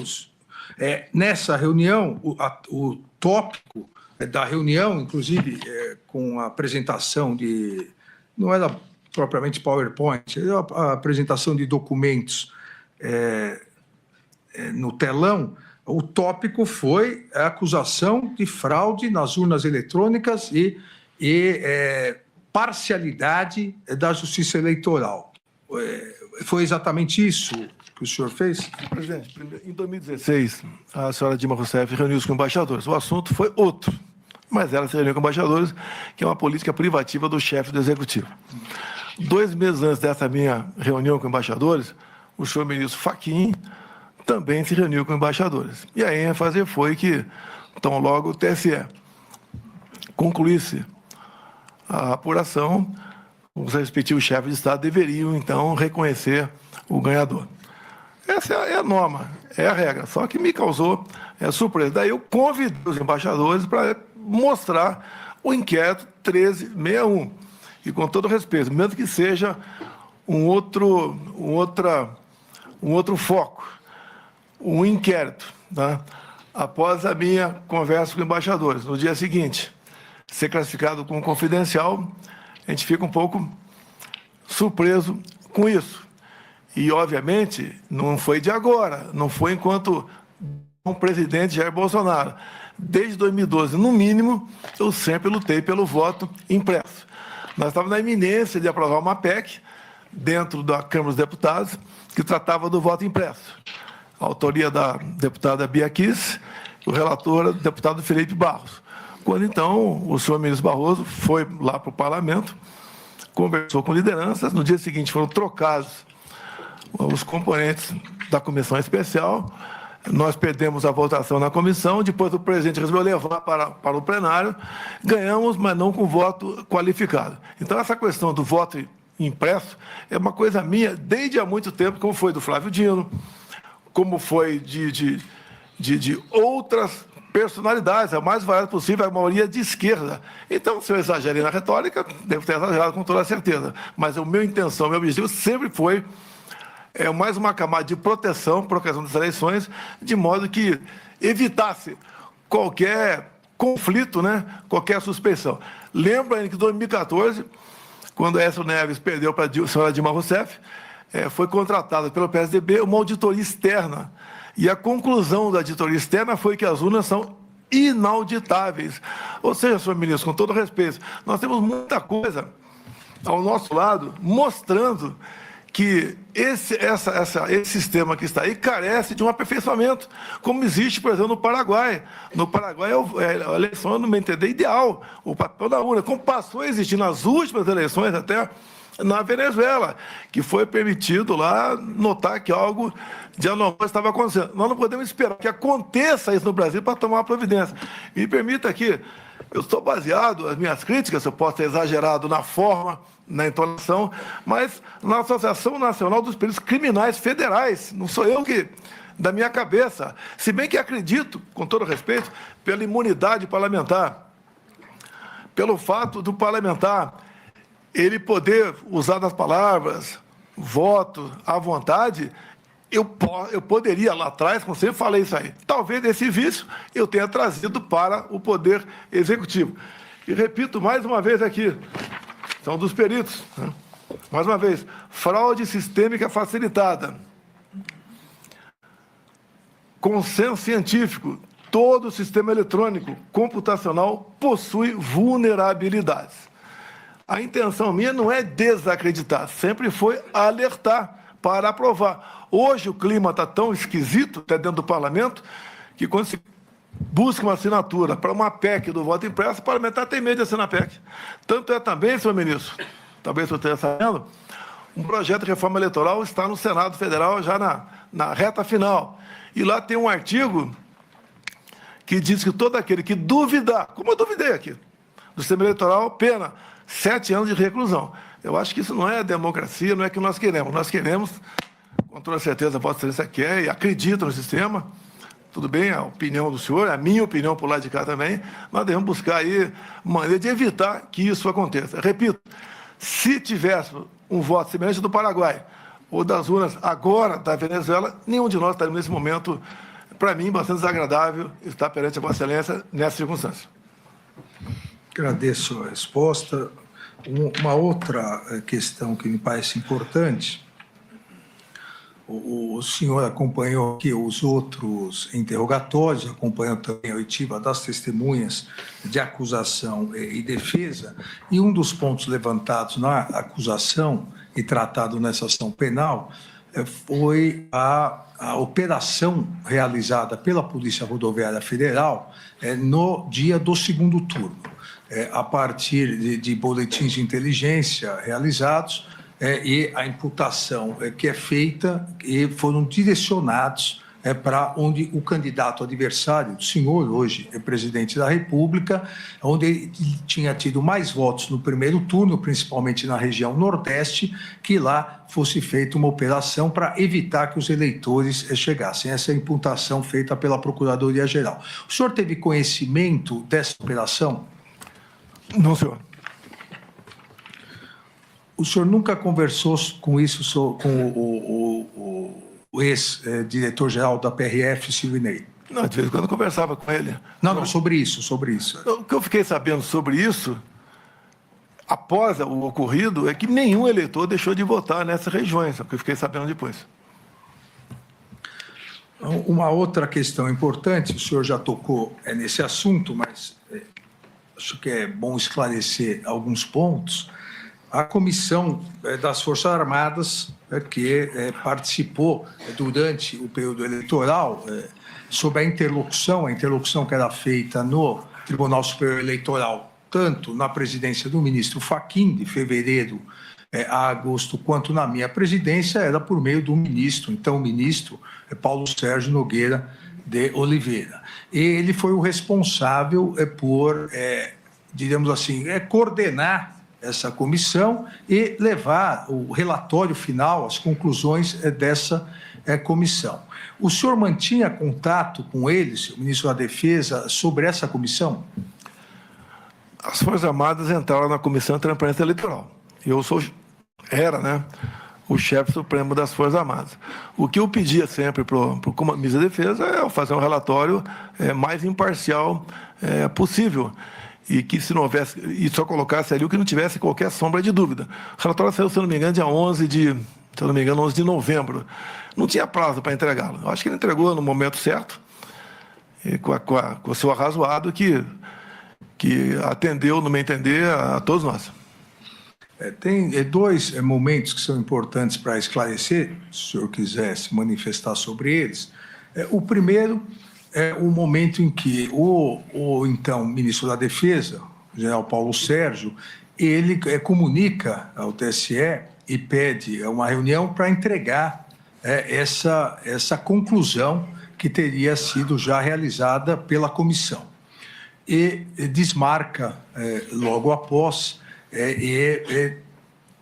nessa reunião, o tópico da reunião, inclusive com a apresentação de... Não era propriamente PowerPoint, era a apresentação de documentos no telão, O tópico foi a acusação de fraude nas urnas eletrônicas e parcialidade da Justiça Eleitoral. Foi exatamente isso que o senhor fez? Presidente, em 2016, a senhora Dilma Rousseff reuniu-se com embaixadores. O assunto foi outro, mas ela se reuniu com embaixadores, que é uma política privativa do chefe do Executivo. 2 meses antes dessa minha reunião com embaixadores, o senhor ministro Fachin também se reuniu com embaixadores. E a ênfase foi que, tão logo o TSE concluísse a apuração, os respectivos chefes de Estado deveriam, então, reconhecer o ganhador. Essa é a norma, é a regra, só que me causou surpresa. Daí eu convidei os embaixadores para mostrar o inquérito 1361. E com todo respeito, mesmo que seja um outro foco, um inquérito, tá? Após a minha conversa com embaixadores, no dia seguinte, ser classificado como confidencial, a gente fica um pouco surpreso com isso. E, obviamente, não foi de agora, não foi enquanto o presidente Jair Bolsonaro. Desde 2012, no mínimo, eu sempre lutei pelo voto impresso. Nós estávamos na iminência de aprovar uma PEC dentro da Câmara dos Deputados que tratava do voto impresso. A autoria da deputada Bia Kiss, o relator, o deputado Felipe Barros. Quando, então, o senhor ministro Barroso foi lá para o parlamento, conversou com lideranças, no dia seguinte foram trocados os componentes da comissão especial, nós perdemos a votação na comissão, depois o presidente resolveu levar para o plenário, ganhamos, mas não com voto qualificado. Então, essa questão do voto impresso é uma coisa minha desde há muito tempo, como foi do Flávio Dino, como foi de outras personalidades, a mais variada possível, a maioria de esquerda. Então, se eu exagerei na retórica, devo ter exagerado com toda certeza. Mas a minha intenção, meu objetivo sempre foi mais uma camada de proteção para a questão das eleições, de modo que evitasse qualquer conflito, né? Qualquer suspeição. Lembro ainda que em 2014, quando Aécio Neves perdeu para a senhora Dilma Rousseff, foi contratada pelo PSDB uma auditoria externa. E a conclusão da auditoria externa foi que as urnas são inauditáveis. Ou seja, senhor ministro, com todo respeito, nós temos muita coisa ao nosso lado mostrando que esse sistema que está aí carece de um aperfeiçoamento, como existe, por exemplo, no Paraguai. No Paraguai, a eleição, no meu entender, ideal, o papel da urna, como passou a existir nas últimas eleições, até na Venezuela, que foi permitido lá notar que algo de anormal estava acontecendo. Nós não podemos esperar que aconteça isso no Brasil para tomar uma providência. Me permita aqui, eu estou baseado, as minhas críticas, eu posso ter exagerado na forma, na entonação, mas na Associação Nacional dos Peritos Criminais Federais, não sou eu que, da minha cabeça, se bem que acredito, com todo respeito, pela imunidade parlamentar, pelo fato do parlamentar ele poder usar das palavras, voto, à vontade, eu poderia lá atrás, como sempre falei isso aí, talvez esse vício eu tenha trazido para o Poder Executivo. E repito mais uma vez aqui, são dos peritos, né? Mais uma vez, fraude sistêmica facilitada, consenso científico, todo o sistema eletrônico computacional possui vulnerabilidades. A intenção minha não é desacreditar, sempre foi alertar para aprovar. Hoje o clima está tão esquisito, até dentro do parlamento, que quando se busca uma assinatura para uma PEC do voto impresso, o parlamentar tem medo de assinar a PEC. Tanto é também, senhor ministro, talvez você esteja sabendo, um projeto de reforma eleitoral está no Senado Federal já na reta final. E lá tem um artigo que diz que todo aquele que duvidar, como eu duvidei aqui, do sistema eleitoral, pena 7 anos de reclusão. Eu acho que isso não é democracia, não é o que nós queremos. Nós queremos, com toda certeza, a Vossa Excelência quer e acredita no sistema. Tudo bem, a opinião do senhor, a minha opinião por lá de cá também. Nós devemos buscar aí maneira de evitar que isso aconteça. Repito, se tivéssemos um voto semelhante do Paraguai ou das urnas agora da Venezuela, nenhum de nós estaria nesse momento, para mim, bastante desagradável estar perante a Vossa Excelência nessa circunstância. Agradeço a resposta. Uma outra questão que me parece importante, o senhor acompanhou aqui os outros interrogatórios, acompanhou também a oitiva das testemunhas de acusação e defesa, e um dos pontos levantados na acusação e tratado nessa ação penal foi a operação realizada pela Polícia Rodoviária Federal no dia do segundo turno, a partir de boletins de inteligência realizados, e a imputação que é feita e foram direcionados para onde o candidato adversário, o senhor, hoje é presidente da República, onde ele tinha tido mais votos no primeiro turno, principalmente na região Nordeste, que lá fosse feita uma operação para evitar que os eleitores chegassem. Essa é a imputação feita pela Procuradoria-Geral. O senhor teve conhecimento dessa operação? Não, senhor. O senhor nunca conversou com isso com o ex-diretor-geral da PRF, Silvinei? Não, de vez em quando eu conversava com ele. Não, sobre isso. O que eu fiquei sabendo sobre isso, após o ocorrido, é que nenhum eleitor deixou de votar nessas regiões, é o que eu fiquei sabendo depois. Uma outra questão importante, o senhor já tocou nesse assunto, mas acho que é bom esclarecer alguns pontos. A Comissão das Forças Armadas, que participou durante o período eleitoral, sob a interlocução que era feita no Tribunal Superior Eleitoral, tanto na presidência do ministro Fachin, de fevereiro a agosto, quanto na minha presidência, era por meio do ministro, então o ministro Paulo Sérgio Nogueira de Oliveira. Ele foi o responsável por, digamos assim, coordenar essa comissão e levar o relatório final, as conclusões dessa comissão. O senhor mantinha contato com eles, o ministro da Defesa, sobre essa comissão? As Forças Armadas entraram na Comissão de Transparência Eleitoral. Eu era o chefe supremo das Forças Armadas. O que eu pedia sempre para o ministro da Defesa é fazer um relatório mais imparcial possível. E que se não houvesse, e só colocasse ali o que não tivesse qualquer sombra de dúvida. O relatório saiu, se não me engano, dia 11 de novembro. Não tinha prazo para entregá-lo. Eu acho que ele entregou no momento certo, e com o seu arrazoado, que atendeu, no meu entender, a todos nós. Tem dois momentos que são importantes para esclarecer, se o senhor quiser se manifestar sobre eles. O primeiro é o momento em que o então ministro da Defesa, o general Paulo Sérgio, ele comunica ao TSE e pede uma reunião para entregar essa conclusão que teria sido já realizada pela comissão. E desmarca logo após,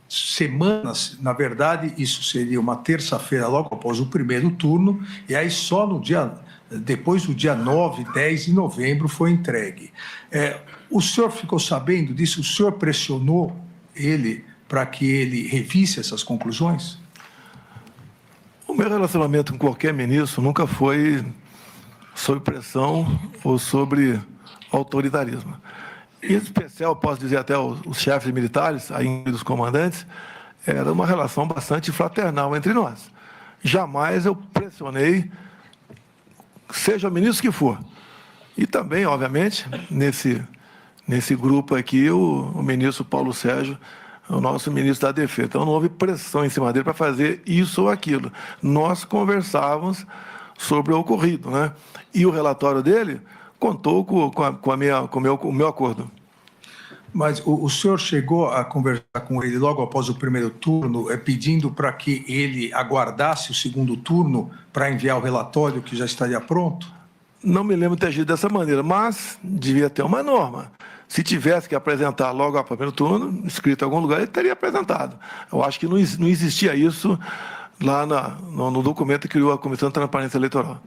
semanas, na verdade, isso seria uma terça-feira logo após o primeiro turno, e aí só depois do dia 9, 10 de novembro foi entregue. O senhor ficou sabendo disso? O senhor pressionou ele para que ele revisse essas conclusões? O meu relacionamento com qualquer ministro nunca foi sob pressão ou sobre autoritarismo. Em especial, posso dizer até os chefes militares, ainda os comandantes, era uma relação bastante fraternal entre nós. Jamais eu pressionei, seja o ministro que for. E também, obviamente, nesse grupo aqui, o ministro Paulo Sérgio, o nosso ministro da Defesa. Então, não houve pressão em cima dele para fazer isso ou aquilo. Nós conversávamos sobre o ocorrido, né? E o relatório dele contou com o meu acordo. Mas o senhor chegou a conversar com ele logo após o primeiro turno, pedindo para que ele aguardasse o segundo turno para enviar o relatório que já estaria pronto? Não me lembro de ter agido dessa maneira, mas devia ter uma norma. Se tivesse que apresentar logo ao primeiro turno, escrito em algum lugar, ele teria apresentado. Eu acho que não existia isso lá no documento que criou a Comissão de Transparência Eleitoral.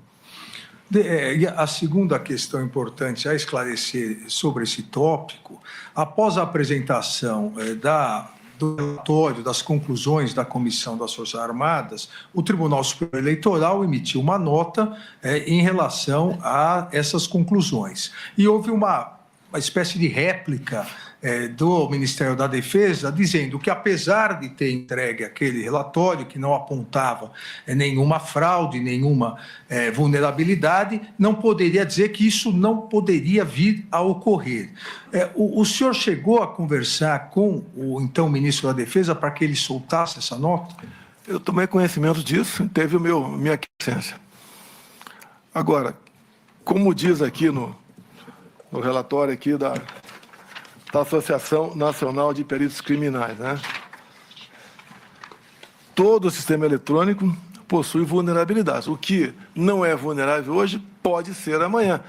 E a segunda questão importante a esclarecer sobre esse tópico, após a apresentação do relatório, das conclusões da Comissão das Forças Armadas, o Tribunal Superior Eleitoral emitiu uma nota em relação a essas conclusões. E houve uma espécie de réplica do Ministério da Defesa, dizendo que, apesar de ter entregue aquele relatório que não apontava nenhuma fraude, nenhuma vulnerabilidade, não poderia dizer que isso não poderia vir a ocorrer. O senhor chegou a conversar com o então ministro da Defesa para que ele soltasse essa nota? Eu tomei conhecimento disso, teve minha aquiescência. Agora, como diz aqui no relatório aqui da Associação Nacional de Peritos Criminais, né? Todo o sistema eletrônico possui vulnerabilidades. O que não é vulnerável hoje pode ser amanhã.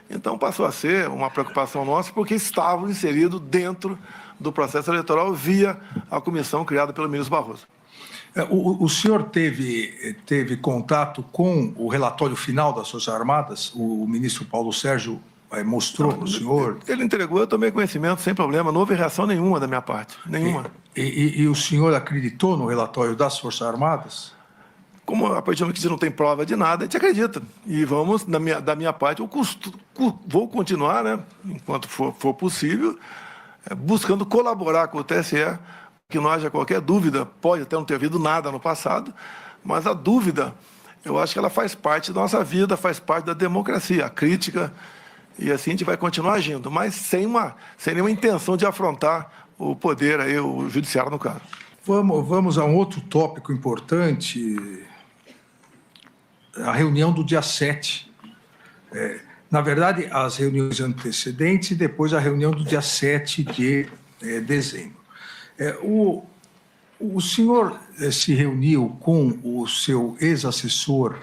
Então, passou a ser uma preocupação nossa, porque estavam inseridos dentro do processo eleitoral via a comissão criada pelo ministro Barroso. O senhor teve contato com o relatório final das Forças Armadas? O ministro Paulo Sérgio mostrou para o senhor? Ele entregou, eu tomei conhecimento sem problema, não houve reação nenhuma da minha parte, nenhuma. E o senhor acreditou no relatório das Forças Armadas? Como a partir do momento que não tem prova de nada, a gente acredita. E vamos, da minha parte, vou continuar, né, enquanto for possível, buscando colaborar com o TSE, que não haja qualquer dúvida, pode até não ter havido nada no passado, mas a dúvida, eu acho que ela faz parte da nossa vida, faz parte da democracia, a crítica, e assim a gente vai continuar agindo, mas sem nenhuma intenção de afrontar o poder, aí, o judiciário no caso. Vamos a um outro tópico importante, a reunião do dia 7. Na verdade, as reuniões antecedentes e depois a reunião do dia 7 de dezembro. O senhor se reuniu com o seu ex-assessor,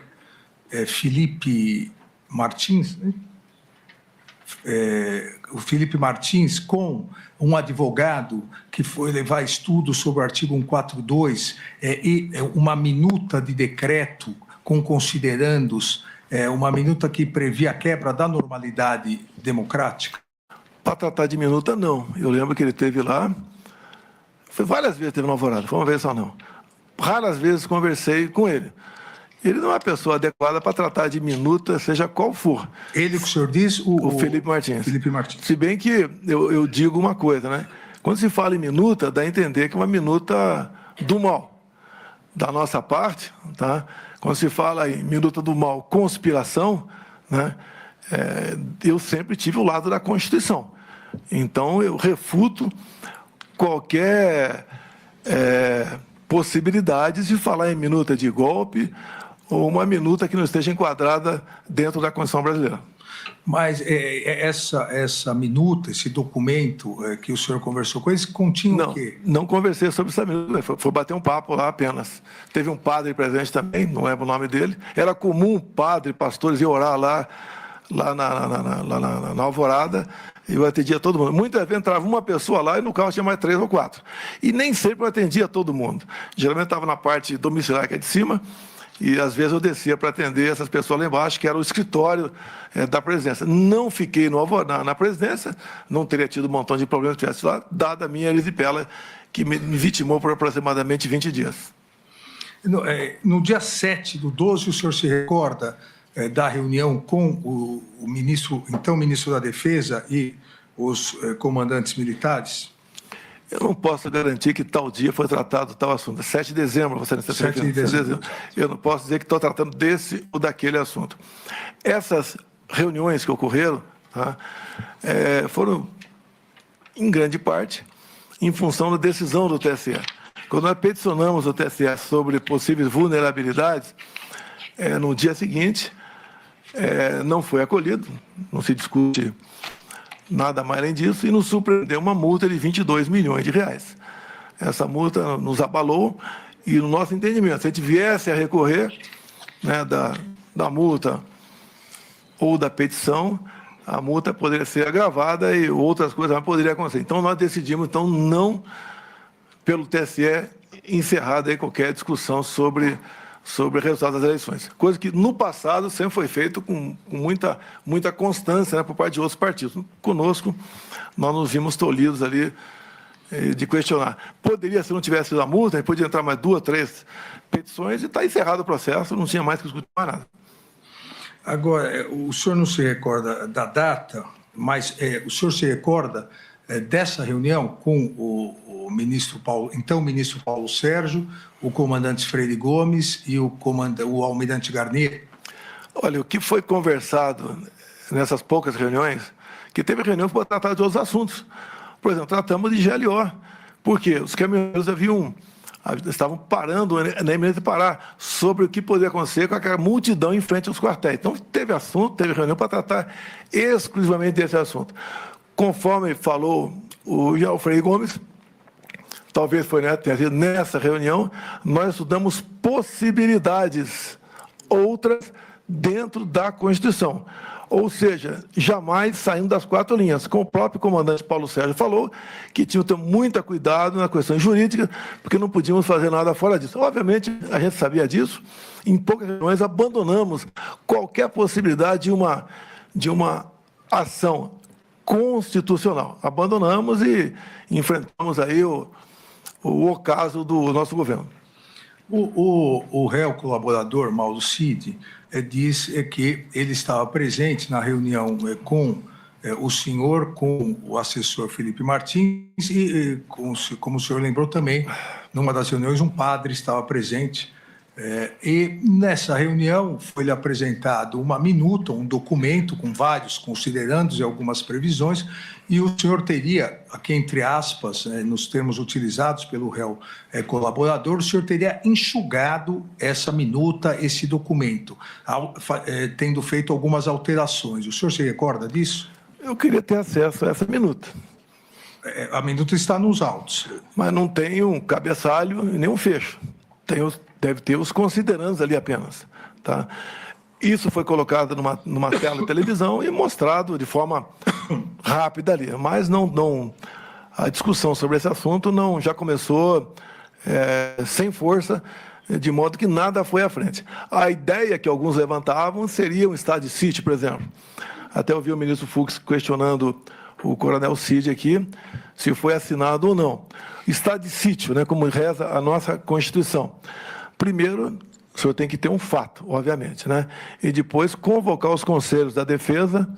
Felipe Martins, né? O Felipe Martins, com um advogado que foi levar estudos sobre o artigo 142 e uma minuta de decreto com considerandos, uma minuta que previa a quebra da normalidade democrática? Para tratar de minuta, não. Eu lembro que ele esteve lá, foi várias vezes teve no Alvorada, foi uma vez só não. Raras vezes conversei com ele. Ele não é a pessoa adequada para tratar de minuta, seja qual for. Ele que o senhor diz? O Felipe Martins. Felipe Martins. Se bem que eu digo uma coisa, né? Quando se fala em minuta, dá a entender que é uma minuta do mal. Da nossa parte, tá? Quando se fala em minuta do mal, conspiração, né? Eu sempre tive o lado da Constituição. Então, eu refuto qualquer possibilidade de falar em minuta de golpe ou uma minuta que não esteja enquadrada dentro da Constituição brasileira. Mas essa minuta, esse documento que o senhor conversou com eles, continha o quê? Não conversei sobre essa minuta, foi bater um papo lá apenas. Teve um padre presente também, não lembro o nome dele. Era comum padre, pastores ir orar lá na Alvorada, e eu atendia todo mundo. Muitas vezes entrava uma pessoa lá e no carro tinha mais 3 ou 4. E nem sempre eu atendia todo mundo. Geralmente estava na parte domiciliar, que é de cima, e às vezes eu descia para atender essas pessoas lá embaixo, que era o escritório da presidência. Não fiquei na presidência, não teria tido um montão de problemas que tivesse lá, dada a minha erisipela, que me vitimou por aproximadamente 20 dias. No dia 7/12, o senhor se recorda da reunião com o então ministro da Defesa e os comandantes militares? Eu não posso garantir que tal dia foi tratado tal assunto. 7 de dezembro, você não 7 de dezembro. Eu não posso dizer que estou tratando desse ou daquele assunto. Essas reuniões que ocorreram, tá, foram, em grande parte, em função da decisão do TSE. Quando nós peticionamos o TSE sobre possíveis vulnerabilidades, no dia seguinte, não foi acolhido, não se discute nada mais além disso, e nos surpreendeu uma multa de 22 milhões de reais. Essa multa nos abalou, e no nosso entendimento, se a gente viesse a recorrer, né, da multa ou da petição, a multa poderia ser agravada e outras coisas poderiam acontecer. Então, nós decidimos, não, pelo TSE, encerrar daí qualquer discussão sobre o resultado das eleições. Coisa que, no passado, sempre foi feito com muita constância, né, por parte de outros partidos. Conosco, nós nos vimos tolhidos ali de questionar. Poderia, se não tivesse sido a multa, a gente podia entrar mais 2, 3 petições e está encerrado o processo, não tinha mais que discutir mais nada. Agora, o senhor não se recorda da data, mas o senhor se recorda dessa reunião com o ministro Paulo, então ministro Paulo Sérgio, o comandante Freire Gomes e o almirante Garnier? Olha, o que foi conversado nessas poucas reuniões, que teve reuniões para tratar de outros assuntos. Por exemplo, tratamos de GLO, porque os caminhoneiros estavam parando na iminência de parar sobre o que poderia acontecer com aquela multidão em frente aos quartéis. Então, teve teve reunião para tratar exclusivamente desse assunto. Conforme falou o Freire Gomes, talvez tenha sido nessa reunião, nós estudamos possibilidades outras dentro da Constituição. Ou seja, jamais saindo das quatro linhas. Como o próprio comandante Paulo Sérgio falou, que tinha que ter muito cuidado na questão jurídica, porque não podíamos fazer nada fora disso. Obviamente, a gente sabia disso. Em poucas reuniões, abandonamos qualquer possibilidade de uma ação constitucional. Abandonamos e enfrentamos aí o ocaso do nosso governo. O réu colaborador, Mauro Cid, diz que ele estava presente na reunião com o senhor, com o assessor Felipe Martins e, como o senhor lembrou também, numa das reuniões um padre estava presente. E nessa reunião foi-lhe apresentado uma minuta, um documento com vários considerandos e algumas previsões, e o senhor teria, aqui entre aspas, nos termos utilizados pelo réu colaborador, o senhor teria enxugado essa minuta, esse documento, tendo feito algumas alterações. O senhor se recorda disso? Eu queria ter acesso a essa minuta. A minuta está nos autos. Mas não tem um cabeçalho e nem um fecho. Deve ter os considerandos ali apenas. Tá? Isso foi colocado numa tela de televisão e mostrado de forma rápida ali. Mas a discussão sobre esse assunto já começou sem força, de modo que nada foi à frente. A ideia que alguns levantavam seria um estado de sítio, por exemplo. Até ouvi o ministro Fux questionando o coronel Cid aqui, se foi assinado ou não. Estado de sítio, né, como reza a nossa Constituição. Primeiro, o senhor tem que ter um fato, obviamente, né? E depois convocar os conselhos da Defesa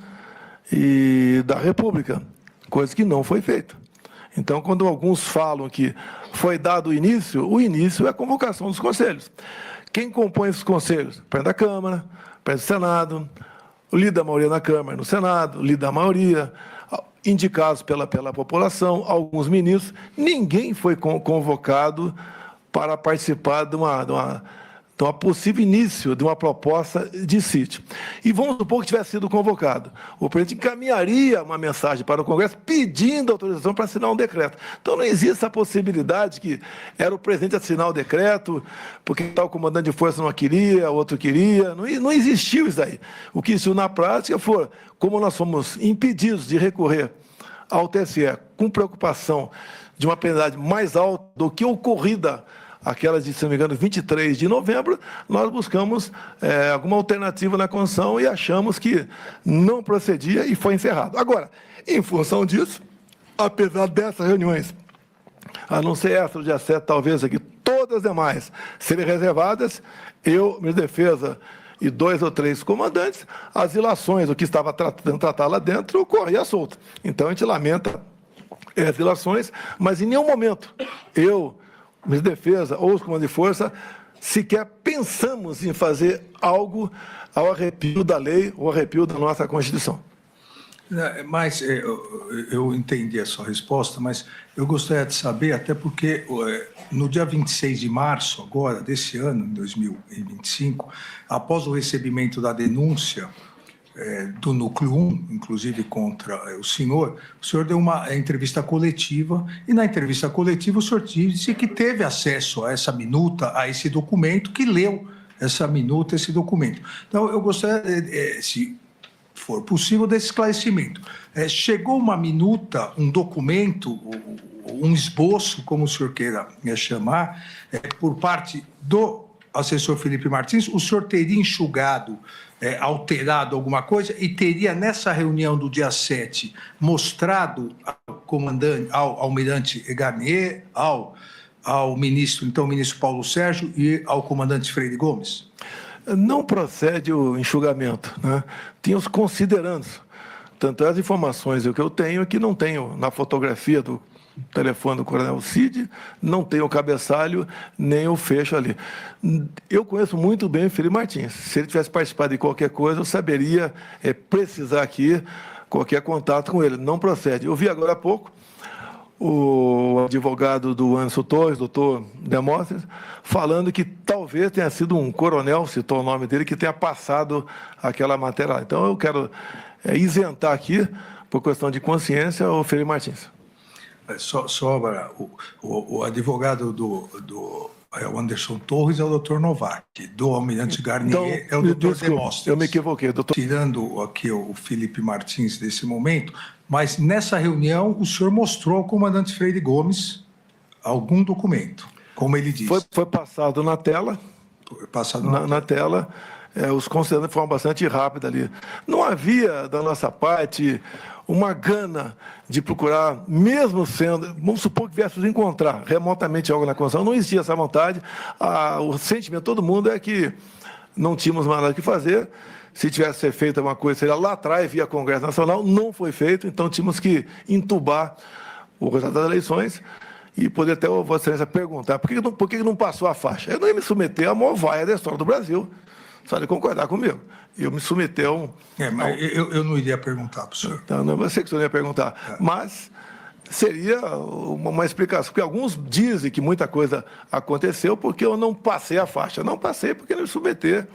e da República, coisa que não foi feita. Então, quando alguns falam que foi dado o início é a convocação dos conselhos. Quem compõe esses conselhos? O presidente da Câmara, o presidente do Senado, o líder da maioria na Câmara e no Senado, o líder da maioria, indicados pela população, alguns ministros. Ninguém foi convocado para participar de uma possível início de uma proposta de sítio. E vamos supor que tivesse sido convocado. O presidente encaminharia uma mensagem para o Congresso pedindo autorização para assinar um decreto. Então, não existe essa possibilidade que era o presidente assinar o decreto, porque tal comandante de força não queria, outro queria. Não existiu isso daí. O que existiu na prática foi, como nós fomos impedidos de recorrer ao TSE com preocupação de uma penalidade mais alta do que ocorrida aquelas de, se não me engano, 23 de novembro, nós buscamos alguma alternativa na Constituição e achamos que não procedia e foi encerrado. Agora, em função disso, apesar dessas reuniões, a não ser essa do dia 7, talvez aqui, todas as demais serem reservadas, eu, ministro da Defesa e 2 ou 3 comandantes, as ilações, o que estava tratando tratar lá dentro, corria solto. Então, a gente lamenta as ilações, mas em nenhum momento eu, ministro da Defesa ou os comandantes de força, sequer pensamos em fazer algo ao arrepio da lei ou arrepio da nossa Constituição. Mas eu entendi a sua resposta, mas eu gostaria de saber, até porque no dia 26 de março, agora, desse ano, 2025, após o recebimento da denúncia do Núcleo 1, inclusive contra o senhor deu uma entrevista coletiva, e na entrevista coletiva o senhor disse que teve acesso a essa minuta, a esse documento, que leu essa minuta, esse documento. Então, eu gostaria, se for possível, desse esclarecimento. Chegou uma minuta, um documento, um esboço, como o senhor queira chamar, por parte do assessor Felipe Martins, o senhor teria enxugado, alterado alguma coisa e teria, nessa reunião do dia 7, mostrado ao comandante, ao almirante Garnier, ao ministro, então, o ministro Paulo Sérgio e ao comandante Freire Gomes? Não procede o enxugamento, né? Tinha os considerandos. Tanto as informações que eu tenho é que não tenho na fotografia do telefone do Coronel Cid, não tenho o cabeçalho, nem o fecho ali. Eu conheço muito bem o Felipe Martins. Se ele tivesse participado de qualquer coisa, eu saberia precisar aqui qualquer contato com ele. Não procede. Eu vi agora há pouco o advogado do Anderson Torres, doutor Demóstenes, falando que talvez tenha sido um coronel, citou o nome dele, que tenha passado aquela matéria lá. Então, eu quero isentar aqui, por questão de consciência, o Felipe Martins. Sobra o advogado o Anderson Torres é o doutor Novak, do Almirante Garnier é o doutor Demóstenes. Eu me equivoquei, doutor. Tirando aqui o Felipe Martins desse momento, mas nessa reunião o senhor mostrou ao comandante Freire Gomes algum documento, como ele disse. Foi passado na tela. Foi passado na tela. Os conselheiros de forma bastante rápida ali. Não havia, da nossa parte, uma gana de procurar, mesmo sendo, vamos supor que viéssemos encontrar remotamente algo na Constituição, não existia essa vontade. O sentimento de todo mundo é que não tínhamos mais nada o que fazer. Se tivesse ser feita uma coisa, seria lá atrás, via Congresso Nacional, não foi feito, então tínhamos que entubar o resultado das eleições e poder até a Vossa Excelência perguntar por que não passou a faixa. Eu não ia me submeter à maior vaia da história do Brasil. Só de concordar comigo. Eu me submeti a um... mas eu não iria perguntar para o senhor. Então, não, eu sei que o senhor ia perguntar. Mas seria uma explicação. Porque alguns dizem que muita coisa aconteceu porque eu não passei a faixa. Não passei porque não me submeter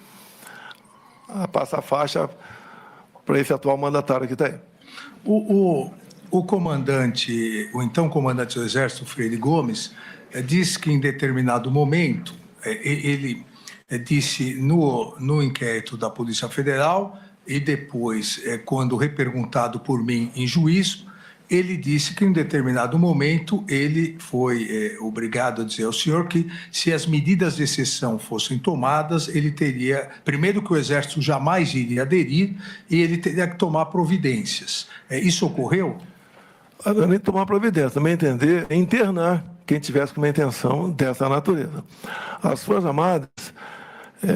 a passar a faixa para esse atual mandatário que está aí. O comandante, o então comandante do Exército, Freire Gomes, disse que em determinado momento ele... disse no inquérito da Polícia Federal e depois, quando reperguntado por mim em juízo, ele disse que em determinado momento ele foi obrigado a dizer ao senhor que se as medidas de exceção fossem tomadas, ele teria, primeiro que o Exército jamais iria aderir e ele teria que tomar providências. Isso ocorreu? Nem tomar providência, também entender, internar quem tivesse com uma intenção dessa natureza. As Forças Armadas,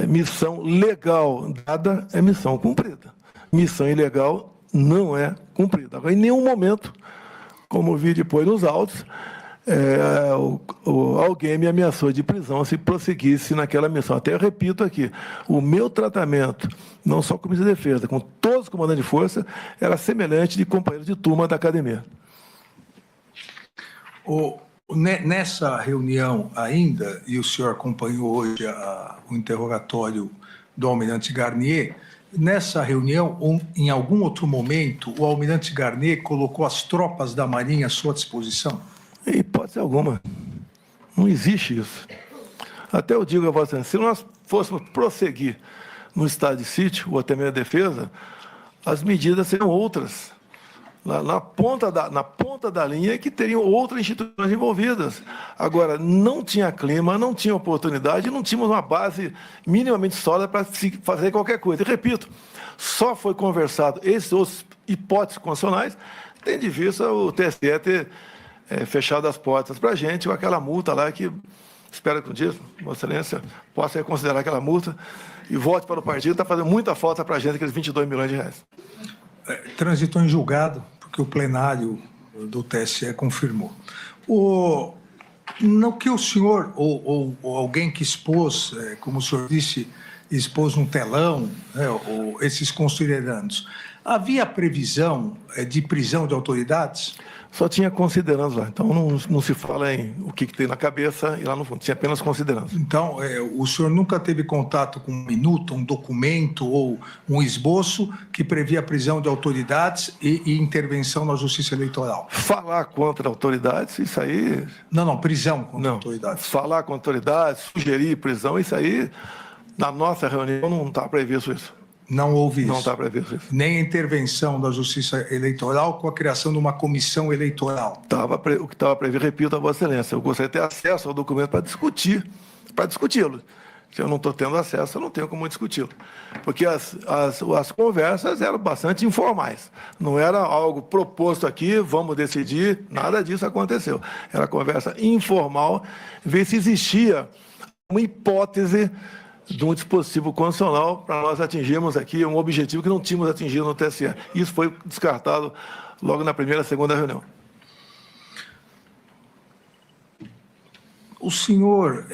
missão legal dada é missão cumprida. Missão ilegal não é cumprida. Agora, em nenhum momento, como vi depois nos autos, alguém me ameaçou de prisão se prosseguisse naquela missão. Até eu repito aqui, o meu tratamento, não só com o Ministério da Defesa, com todos os comandantes de força, era semelhante de companheiro de turma da academia. Nessa reunião ainda, e o senhor acompanhou hoje o interrogatório do Almirante Garnier, nessa reunião, em algum outro momento, o Almirante Garnier colocou as tropas da Marinha à sua disposição? Em hipótese alguma. Não existe isso. Até eu digo a Vossa Excelência, se nós fôssemos prosseguir no estado de sítio, ou até mesmo a defesa, as medidas seriam outras. Na ponta da linha que teriam outras instituições envolvidas. Agora, não tinha clima, não tinha oportunidade, não tínhamos uma base minimamente sólida para se fazer qualquer coisa. E, repito, só foi conversado esses outros hipóteses constitucionais, tendo de vista o TSE ter fechado as portas para a gente, com aquela multa lá que, espero que um dia, Vossa Excelência, possa reconsiderar aquela multa e volte para o partido, está fazendo muita falta para a gente, aqueles 22 milhões de reais. Transitou em julgado, porque o plenário do TSE confirmou. No que o senhor, ou alguém que expôs, como o senhor disse, expôs um telão, ou esses considerandos, havia previsão de prisão de autoridades? Só tinha considerandos lá, então não se fala em o que tem na cabeça e lá no fundo, tinha apenas considerandos. Então, o senhor nunca teve contato com um minuto, um documento ou um esboço que previa a prisão de autoridades e intervenção na Justiça Eleitoral? Falar contra autoridades, isso aí... Não, prisão contra autoridades. Falar contra autoridades, sugerir prisão, isso aí, na nossa reunião não está previsto isso. Não houve isso. Não está previsto isso. Nem a intervenção da Justiça Eleitoral com a criação de uma comissão eleitoral. O que estava previsto, repito a Vossa Excelência, eu gostaria de ter acesso ao documento para discuti-lo. Se eu não estou tendo acesso, eu não tenho como discuti-lo. Porque as conversas eram bastante informais. Não era algo proposto aqui, vamos decidir, nada disso aconteceu. Era conversa informal, ver se existia uma hipótese de um dispositivo constitucional para nós atingirmos aqui um objetivo que não tínhamos atingido no TSE. Isso foi descartado logo na primeira e segunda reunião. O senhor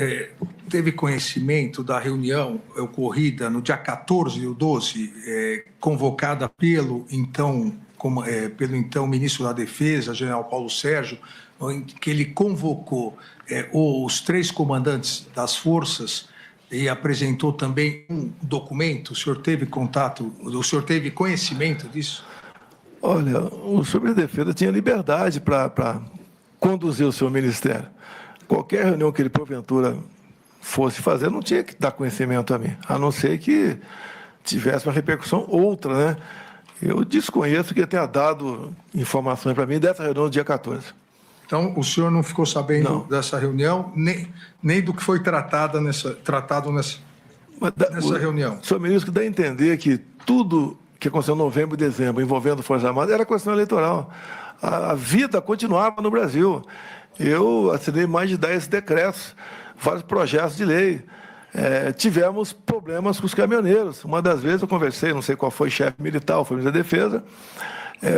teve conhecimento da reunião ocorrida no dia 14 do 12, convocada pelo então ministro da Defesa, general Paulo Sérgio, em que ele convocou os 3 comandantes das forças e apresentou também um documento? O senhor teve contato, o senhor teve conhecimento disso? Olha, o senhor da Defesa tinha liberdade para conduzir o seu ministério. Qualquer reunião que ele, porventura, fosse fazer, não tinha que dar conhecimento a mim, a não ser que tivesse uma repercussão outra, né? Eu desconheço que ele tenha dado informações para mim dessa reunião do dia 14. Então, o senhor não ficou sabendo dessa reunião, nem do que foi tratado nessa reunião? O senhor ministro dá a entender que tudo que aconteceu em novembro e dezembro envolvendo Forças Armadas era questão eleitoral. A vida continuava no Brasil. Eu assinei mais de 10 decretos, vários projetos de lei. Tivemos problemas com os caminhoneiros. Uma das vezes eu conversei, não sei qual foi, chefe militar, foi ministro da Defesa,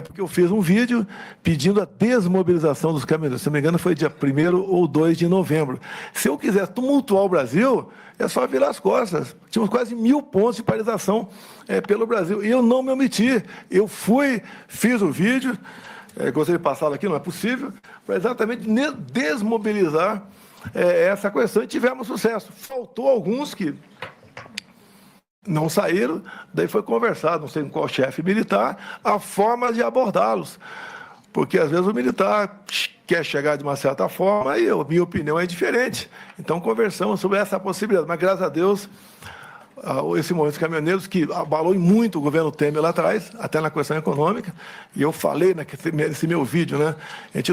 porque eu fiz um vídeo pedindo a desmobilização dos caminhoneiros. Se não me engano, foi dia 1º ou 2 de novembro. Se eu quiser tumultuar o Brasil, é só virar as costas. Tínhamos quase 1.000 pontos de paralisação pelo Brasil. E eu não me omiti. Eu fiz o vídeo, gostaria de passá-lo aqui, não é possível, para exatamente desmobilizar essa questão, e tivemos sucesso. Faltou alguns que não saíram, daí foi conversado, não sei com qual chefe militar, a forma de abordá-los. Porque, às vezes, o militar quer chegar de uma certa forma e a minha opinião é diferente. Então, conversamos sobre essa possibilidade. Mas, graças a Deus, esse movimento dos caminhoneiros, que abalou muito o governo Temer lá atrás, até na questão econômica, e eu falei nesse meu vídeo, né? A gente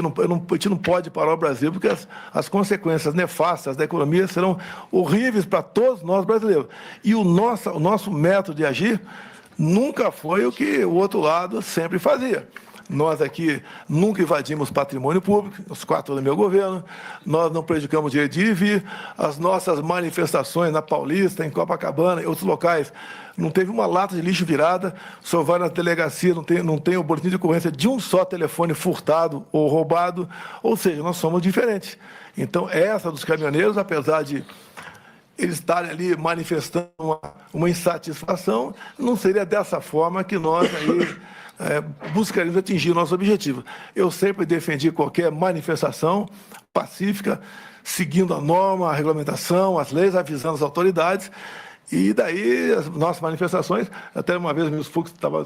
não pode parar o Brasil, porque as consequências nefastas da economia serão horríveis para todos nós brasileiros. E o nosso método de agir nunca foi o que o outro lado sempre fazia. Nós aqui nunca invadimos patrimônio público, os 4 anos do meu governo, nós não prejudicamos o direito de ir e vir, as nossas manifestações na Paulista, em Copacabana, em outros locais, não teve uma lata de lixo virada, o senhor vai na delegacia, não tem o boletim de ocorrência de um só telefone furtado ou roubado, ou seja, nós somos diferentes. Então, essa dos caminhoneiros, apesar de eles estarem ali manifestando uma insatisfação, não seria dessa forma que nós aí buscaríamos atingir o nosso objetivo. Eu sempre defendi qualquer manifestação pacífica, seguindo a norma, a regulamentação, as leis, avisando as autoridades, e daí as nossas manifestações, até uma vez o ministro Fux estava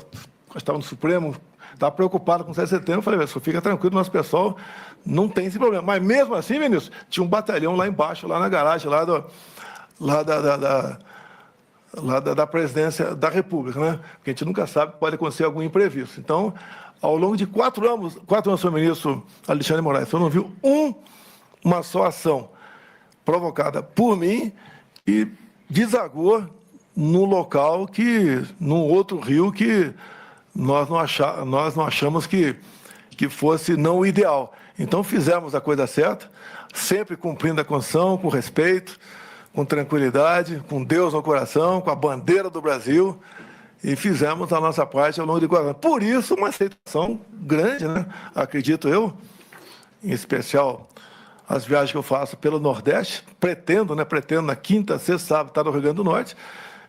no Supremo, estava preocupado com o 7 de setembro, eu falei, fica tranquilo, nosso pessoal não tem esse problema. Mas mesmo assim, ministro, tinha um batalhão lá embaixo, lá na garagem, da presidência da República, né? Porque a gente nunca sabe que pode acontecer algum imprevisto. Então, ao longo de 4 anos, senhor ministro Alexandre de Moraes, o senhor não viu uma só ação provocada por mim e desagou num local num outro rio que nós não achamos que fosse não o ideal. Então, fizemos a coisa certa, sempre cumprindo a Constituição, com respeito, com tranquilidade, com Deus no coração, com a bandeira do Brasil, e fizemos a nossa parte ao longo de 4 anos. Por isso, uma aceitação grande, né? Acredito eu, em especial as viagens que eu faço pelo Nordeste, pretendo na quinta, sexta, sábado, estar no Rio Grande do Norte,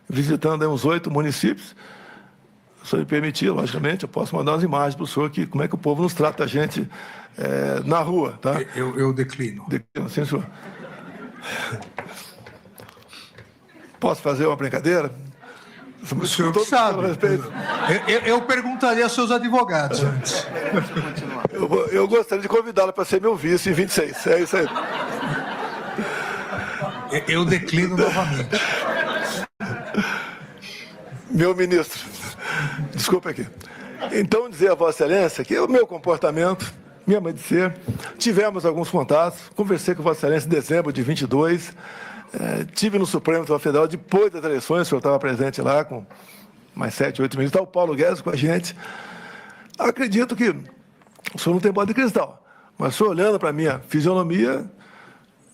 visitando aí uns 8 municípios. Se o senhor me permitir, logicamente, eu posso mandar umas imagens para o senhor, como é que o povo nos trata a gente na rua, tá? Eu declino. Declino, sim, senhor. Posso fazer uma brincadeira? O senhor que sabe. Eu perguntaria aos seus advogados antes. Eu gostaria de convidá-lo para ser meu vice em 26. É isso aí. Eu declino novamente. Meu ministro, desculpa aqui. Então, dizer a Vossa Excelência que o meu comportamento, minha maneira de ser, tivemos alguns contatos, conversei com Vossa Excelência em dezembro de 22, tive no Supremo Tribunal Federal, depois das eleições, o senhor estava presente lá com mais 7, 8 ministros, está o Paulo Guedes com a gente. Acredito que o senhor não tem bola de cristal, mas o senhor olhando para a minha fisionomia,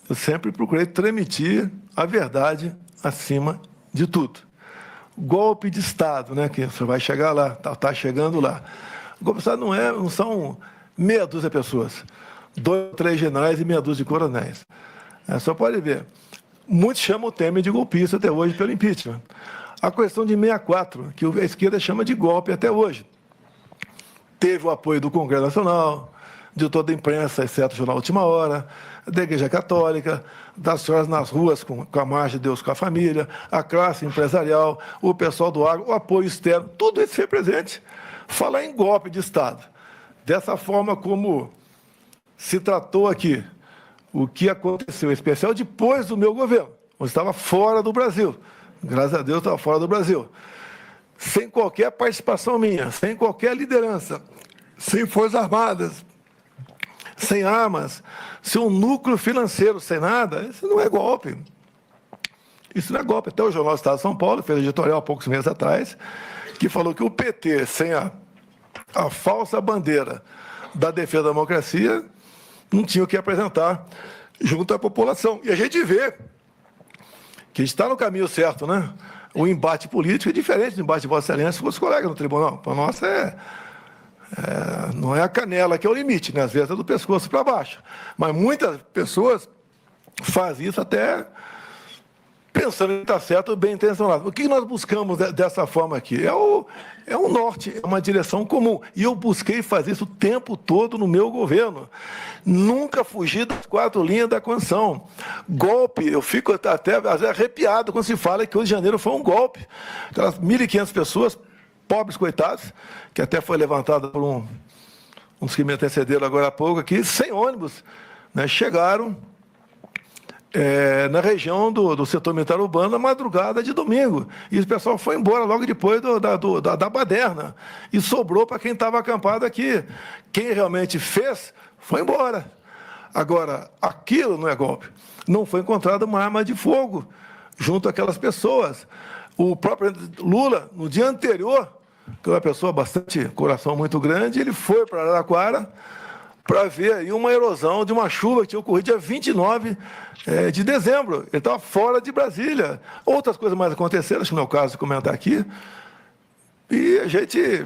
eu sempre procurei transmitir a verdade acima de tudo. Golpe de Estado, né, que você vai chegar lá, está chegando lá. O golpe de Estado não são meia dúzia de pessoas, 2 ou 3 generais e meia dúzia de coronéis. Só pode ver. Muitos chamam o Temer de golpista até hoje pelo impeachment. A questão de 64, que a esquerda chama de golpe até hoje. Teve o apoio do Congresso Nacional, de toda a imprensa, exceto o Jornal Última Hora, da Igreja Católica, das senhoras nas ruas com a marcha de Deus com a família, a classe empresarial, o pessoal do agro, o apoio externo, tudo isso foi presente. Falar em golpe de Estado, dessa forma como se tratou aqui, o que aconteceu, em especial depois do meu governo, onde estava fora do Brasil. Graças a Deus estava fora do Brasil. Sem qualquer participação minha, sem qualquer liderança, sem Forças Armadas, sem armas, sem um núcleo financeiro, sem nada, isso não é golpe. Isso não é golpe. Até o Jornal do Estado de São Paulo fez editorial há poucos meses atrás, que falou que o PT, sem a falsa bandeira da defesa da democracia, não tinha o que apresentar junto à população. E a gente vê que a gente está no caminho certo, né? O embate político é diferente do embate de Vossa Excelência com os colegas no tribunal. Para nós não é a canela que é o limite, né? Às vezes é do pescoço para baixo. Mas muitas pessoas fazem isso até pensando em estar certo, bem intencionado. O que nós buscamos dessa forma aqui? É um norte, é uma direção comum. E eu busquei fazer isso o tempo todo no meu governo. Nunca fugi das 4 linhas da Constituição. Golpe, eu fico até às vezes arrepiado quando se fala que o 8 de janeiro foi um golpe. Aquelas 1.500 pessoas, pobres coitados, que até foi levantada por uns que me antecederam agora há pouco aqui, sem ônibus, né, chegaram na região do setor militar urbano na madrugada de domingo. E o pessoal foi embora logo depois da baderna. E sobrou para quem estava acampado aqui. Quem realmente fez, foi embora. Agora, aquilo não é golpe. Não foi encontrada uma arma de fogo junto àquelas pessoas. O próprio Lula, no dia anterior, que é uma pessoa bastante, coração muito grande, ele foi para Araraquara para ver aí uma erosão de uma chuva que tinha ocorrido dia 29 de dezembro. Ele estava fora de Brasília. Outras coisas mais aconteceram, acho que não é o caso de comentar aqui. E a gente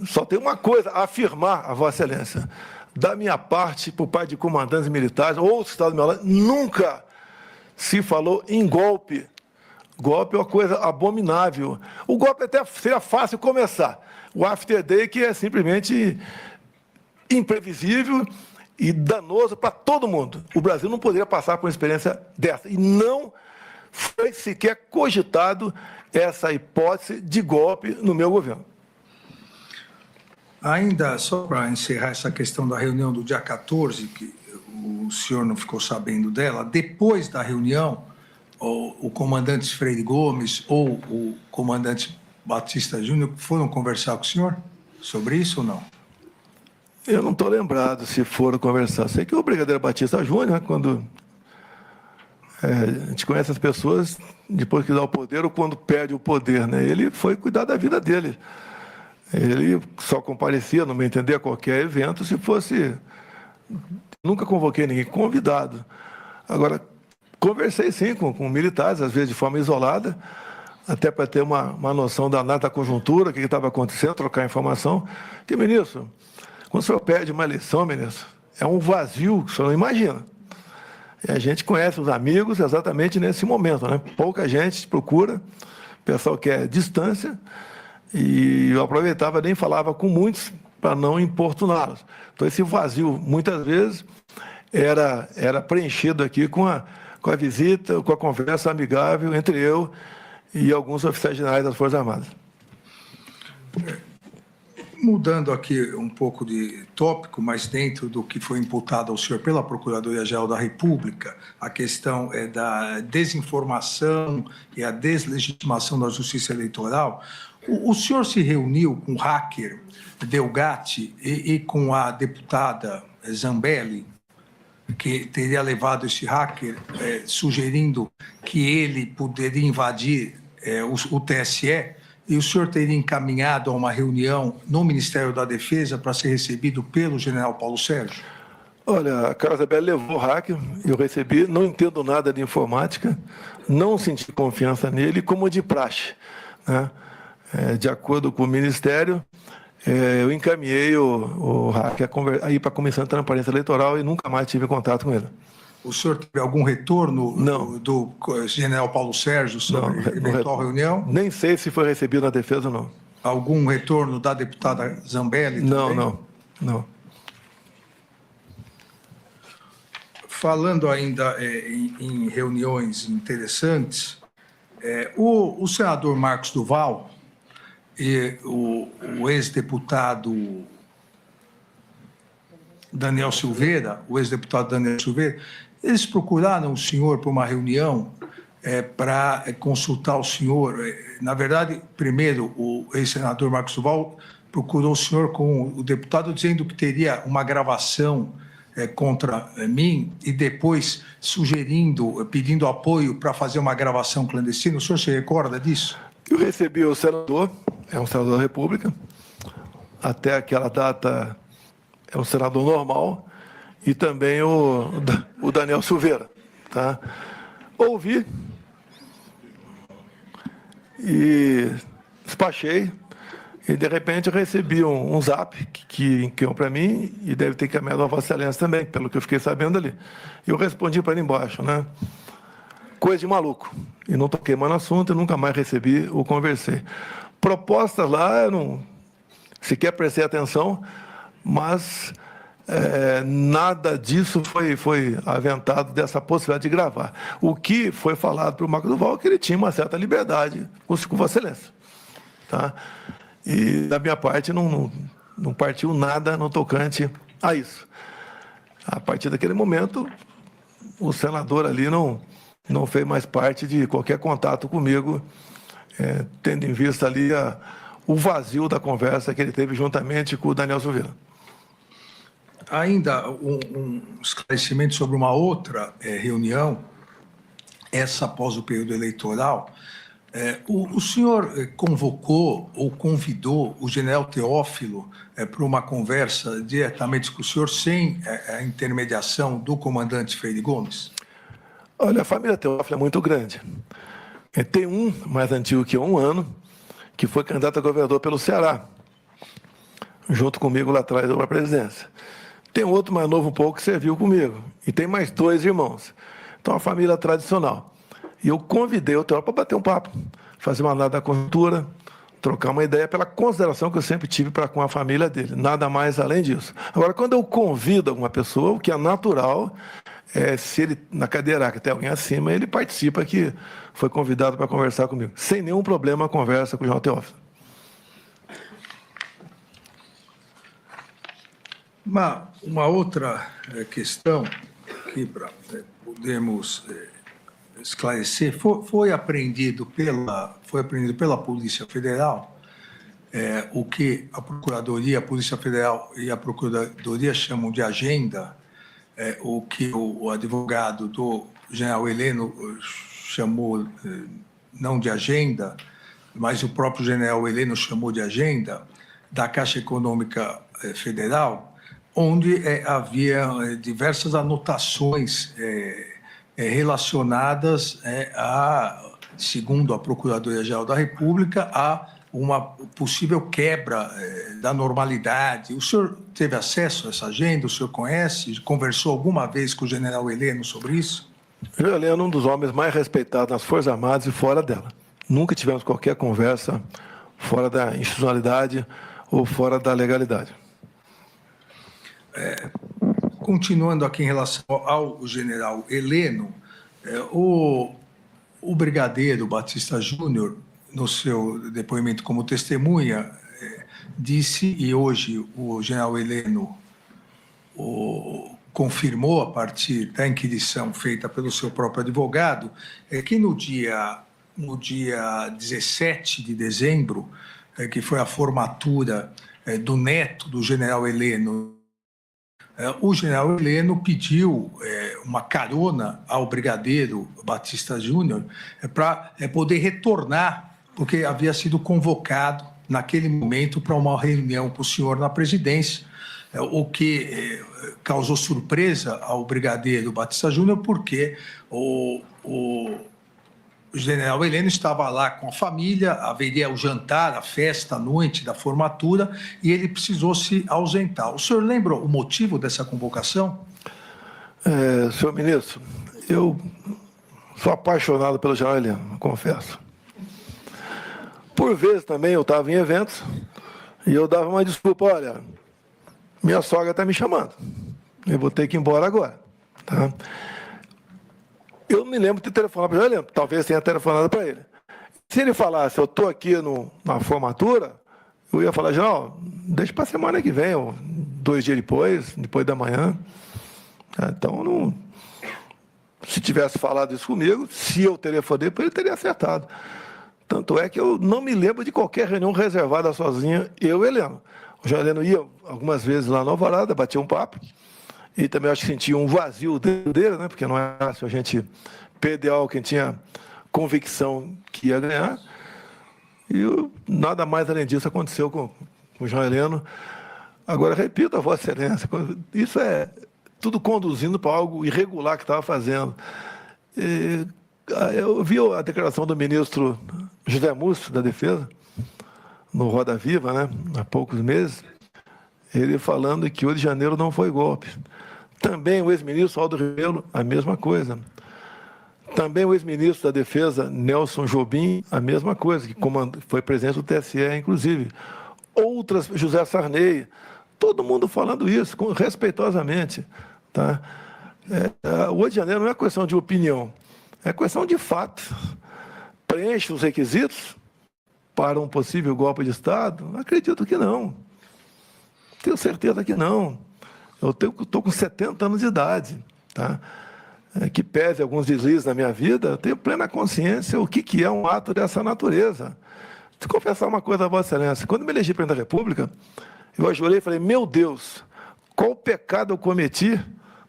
só tem uma coisa a afirmar a Vossa Excelência. Da minha parte, por parte de comandantes militares, outros estados do meu lado, nunca se falou em golpe. Golpe é uma coisa abominável. O golpe até seria fácil começar. O after day, que é simplesmente imprevisível e danoso para todo mundo. O Brasil não poderia passar por uma experiência dessa. E não foi sequer cogitado essa hipótese de golpe no meu governo. Ainda, só para encerrar essa questão da reunião do dia 14, que o senhor não ficou sabendo dela, depois da reunião, o comandante Freire Gomes ou o comandante Batista Júnior foram conversar com o senhor sobre isso ou não? Eu não estou lembrado se foram conversar. Sei que o brigadeiro Batista Júnior, quando a gente conhece as pessoas, depois que dá o poder ou quando perde o poder, né? Ele foi cuidar da vida dele. Ele só comparecia, no meu entender, a qualquer evento se fosse... Nunca convoquei ninguém convidado. Agora, conversei sim com militares, às vezes de forma isolada, até para ter uma noção da conjuntura, o que estava acontecendo, trocar informação. Que, ministro, quando o senhor perde uma eleição, ministro, é um vazio que o senhor não imagina. E a gente conhece os amigos exatamente nesse momento, né? Pouca gente procura, o pessoal quer distância, e eu aproveitava, nem falava com muitos para não importuná-los. Então, esse vazio, muitas vezes, era preenchido aqui com a visita, com a conversa amigável entre eu e alguns oficiais generais das Forças Armadas. Mudando aqui um pouco de tópico, mas dentro do que foi imputado ao senhor pela Procuradoria-Geral da República, a questão da desinformação e a deslegitimação da Justiça Eleitoral, o senhor se reuniu com o hacker Delgatti e com a deputada Zambelli, que teria levado esse hacker, sugerindo que ele poderia invadir o TSE, e o senhor teria encaminhado a uma reunião no Ministério da Defesa para ser recebido pelo general Paulo Sérgio? Olha, a Carla Zambelli levou o hacker, eu recebi, não entendo nada de informática, não senti confiança nele, como de praxe, né? De acordo com o Ministério, eu encaminhei o hacker a ir para a Comissão de Transparência Eleitoral e nunca mais tive contato com ele. O senhor teve algum retorno Não. do general Paulo Sérgio sobre eventual reunião? Nem sei se foi recebido na defesa ou não. Algum retorno da deputada Zambelli também? Não. Falando ainda em reuniões interessantes, o senador Marcos Duval e o ex-deputado Daniel Silveira, eles procuraram o senhor para uma reunião para consultar o senhor. Na verdade, primeiro, o ex-senador Marcos Duval procurou o senhor com o deputado dizendo que teria uma gravação contra mim e depois pedindo apoio para fazer uma gravação clandestina. O senhor se recorda disso? Eu recebi o senador, é um senador da República, até aquela data é um senador normal, e também o Daniel Silveira. Tá? Ouvi e despachei, e de repente eu recebi um zap que encaminhou para mim, e deve ter encaminhado a Vossa Excelência também, pelo que eu fiquei sabendo ali. E eu respondi para ele embaixo, né? Coisa de maluco. E não toquei mais no assunto, e nunca mais recebi ou conversei. Propostas lá, eu não sequer prestei atenção, mas nada disso foi aventado dessa possibilidade de gravar. O que foi falado para o Marcos Duval é que ele tinha uma certa liberdade com Vossa Excelência. Tá? E, da minha parte, não partiu nada no tocante a isso. A partir daquele momento, o senador ali não fez mais parte de qualquer contato comigo, tendo em vista ali o vazio da conversa que ele teve juntamente com o Daniel Silveira. Ainda um esclarecimento sobre uma outra reunião, essa após o período eleitoral. O senhor convocou ou convidou o general Teófilo para uma conversa diretamente com o senhor, sem a intermediação do comandante Freire Gomes? Olha, a família Teófilo é muito grande. Tem um mais antigo que eu, 1 ano, que foi candidato a governador pelo Ceará, junto comigo lá atrás da presidência. Tem outro mais novo um pouco que serviu comigo. E tem mais 2 irmãos. Então, a família tradicional. E eu convidei o Teófilo para bater um papo, fazer uma análise da conjuntura, trocar uma ideia pela consideração que eu sempre tive para com a família dele. Nada mais além disso. Agora, quando eu convido alguma pessoa, o que é natural se ele, na cadeira que tem alguém acima, ele participa, que foi convidado para conversar comigo. Sem nenhum problema a conversa com o João Teófilo. Uma outra questão que podemos esclarecer, foi apreendido pela Polícia Federal o que a Procuradoria, a Polícia Federal e a Procuradoria chamam de agenda, o que o advogado do general Heleno chamou não de agenda, mas o próprio general Heleno chamou de agenda, da Caixa Econômica Federal, onde havia diversas anotações relacionadas segundo a Procuradoria-Geral da República, a uma possível quebra da normalidade. O senhor teve acesso a essa agenda? O senhor conhece? Conversou alguma vez com o general Heleno sobre isso? O general Heleno é um dos homens mais respeitados nas Forças Armadas e fora dela. Nunca tivemos qualquer conversa fora da institucionalidade ou fora da legalidade. Continuando aqui em relação ao general Heleno, o brigadeiro Batista Júnior, no seu depoimento como testemunha, disse, e hoje o general Heleno confirmou a partir da inquirição feita pelo seu próprio advogado, que no dia 17 de dezembro, que foi a formatura do neto do general Heleno, o general Heleno pediu uma carona ao brigadeiro Batista Júnior para poder retornar, porque havia sido convocado naquele momento para uma reunião com o senhor na presidência, o que causou surpresa ao brigadeiro Batista Júnior, porque o general Heleno estava lá com a família, haveria o jantar, a festa, a noite da formatura, e ele precisou se ausentar. O senhor lembra o motivo dessa convocação? Senhor ministro, eu sou apaixonado pelo general Heleno, confesso. Por vezes também eu estava em eventos e eu dava uma desculpa, olha, minha sogra está me chamando, eu vou ter que ir embora agora. Tá? Eu me lembro de ter telefonado para o general Heleno, talvez tenha telefonado para ele. Se ele falasse, eu estou aqui na formatura, eu ia falar, general, deixa para a semana que vem, ou 2 dias depois da manhã. Então, não, se tivesse falado isso comigo, se eu telefonei para ele, teria acertado. Tanto é que eu não me lembro de qualquer reunião reservada sozinha, eu e Heleno. O João Heleno ia algumas vezes lá na Alvorada, batia um papo, e também acho que sentia um vazio dele, né? Porque não é fácil a gente perder algo quem tinha convicção que ia ganhar. E nada mais além disso aconteceu com o João Heleno. Agora, repito a Vossa Excelência, isso é tudo conduzindo para algo irregular que estava fazendo. Eu vi a declaração do ministro José Múcio, da Defesa, no Roda Viva, né, há poucos meses, ele falando que 8 de janeiro não foi golpe. Também o ex-ministro Aldo Rebelo, a mesma coisa. Também o ex-ministro da Defesa, Nelson Jobim, a mesma coisa, que foi presidente do TSE, inclusive. Outras, José Sarney, todo mundo falando isso, respeitosamente. Tá? O 8 de janeiro não é questão de opinião, é questão de fato. Preenche os requisitos para um possível golpe de Estado? Acredito que não. Tenho certeza que não. Eu estou com 70 anos de idade. Tá? Que pese alguns deslizes na minha vida, eu tenho plena consciência o que é um ato dessa natureza. Deixa eu confessar uma coisa a Vossa Excelência. Quando me elegi presidente da República, eu ajurei e falei, meu Deus, qual pecado eu cometi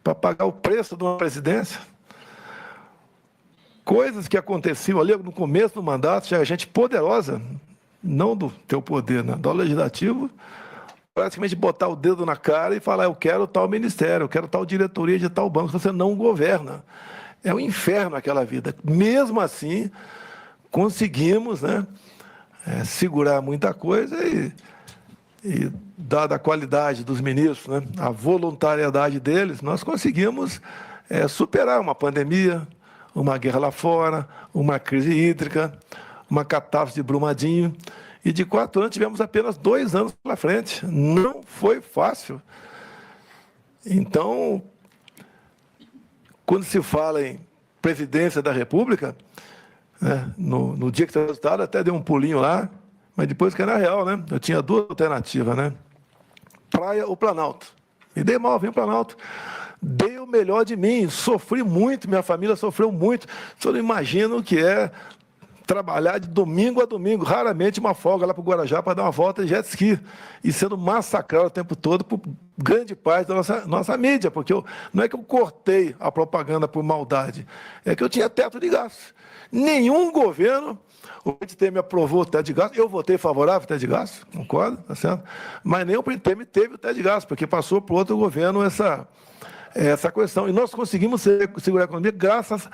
para pagar o preço de uma presidência? Coisas que aconteciam ali no começo do mandato, tinha gente poderosa, não do teu poder, né, do legislativo, praticamente botar o dedo na cara e falar, eu quero tal ministério, eu quero tal diretoria de tal banco, você não governa. É um inferno aquela vida. Mesmo assim, conseguimos, né, segurar muita coisa e dada a qualidade dos ministros, né, a voluntariedade deles, nós conseguimos superar uma pandemia, uma guerra lá fora, uma crise hídrica, uma catástrofe de Brumadinho. E de 4 anos tivemos apenas 2 anos pela frente. Não foi fácil. Então, quando se fala em presidência da República, né, no dia que teve o resultado, até dei um pulinho lá, mas depois que era real, né? Eu tinha 2 alternativas, né? Praia ou Planalto. Me dei mal, vim ao Planalto. Dei o melhor de mim, sofri muito, minha família sofreu muito. O senhor não imagina o que é trabalhar de domingo a domingo, raramente uma folga lá para o Guarajá para dar uma volta de jet ski, e sendo massacrado o tempo todo por grande parte da nossa mídia, porque não é que eu cortei a propaganda por maldade, é que eu tinha teto de gastos. Nenhum governo, o PTM aprovou o teto de gastos, eu votei favorável ao teto de gastos, concordo, tá certo? Mas nem o PTM teve o teto de gastos, porque passou para outro governo essa questão. E nós conseguimos segurar a economia graças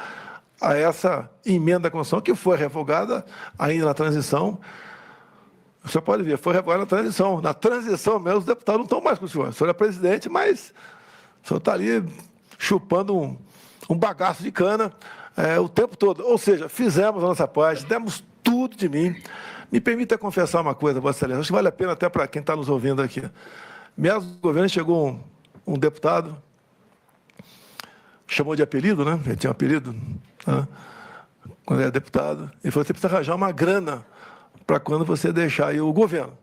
a essa emenda à Constituição, que foi revogada ainda na transição. O senhor pode ver, foi revogada na transição. Na transição mesmo, os deputados não estão mais com o senhor. O senhor é presidente, mas o senhor está ali chupando um bagaço de cana o tempo todo. Ou seja, fizemos a nossa parte, demos tudo de mim. Me permita confessar uma coisa, Vossa Excelência, acho que vale a pena até para quem está nos ouvindo aqui. Meados do governo chegou um deputado, chamou de apelido, né? Ele tinha um apelido, né? Quando era deputado. Ele falou, você precisa arranjar uma grana para quando você deixar aí o governo.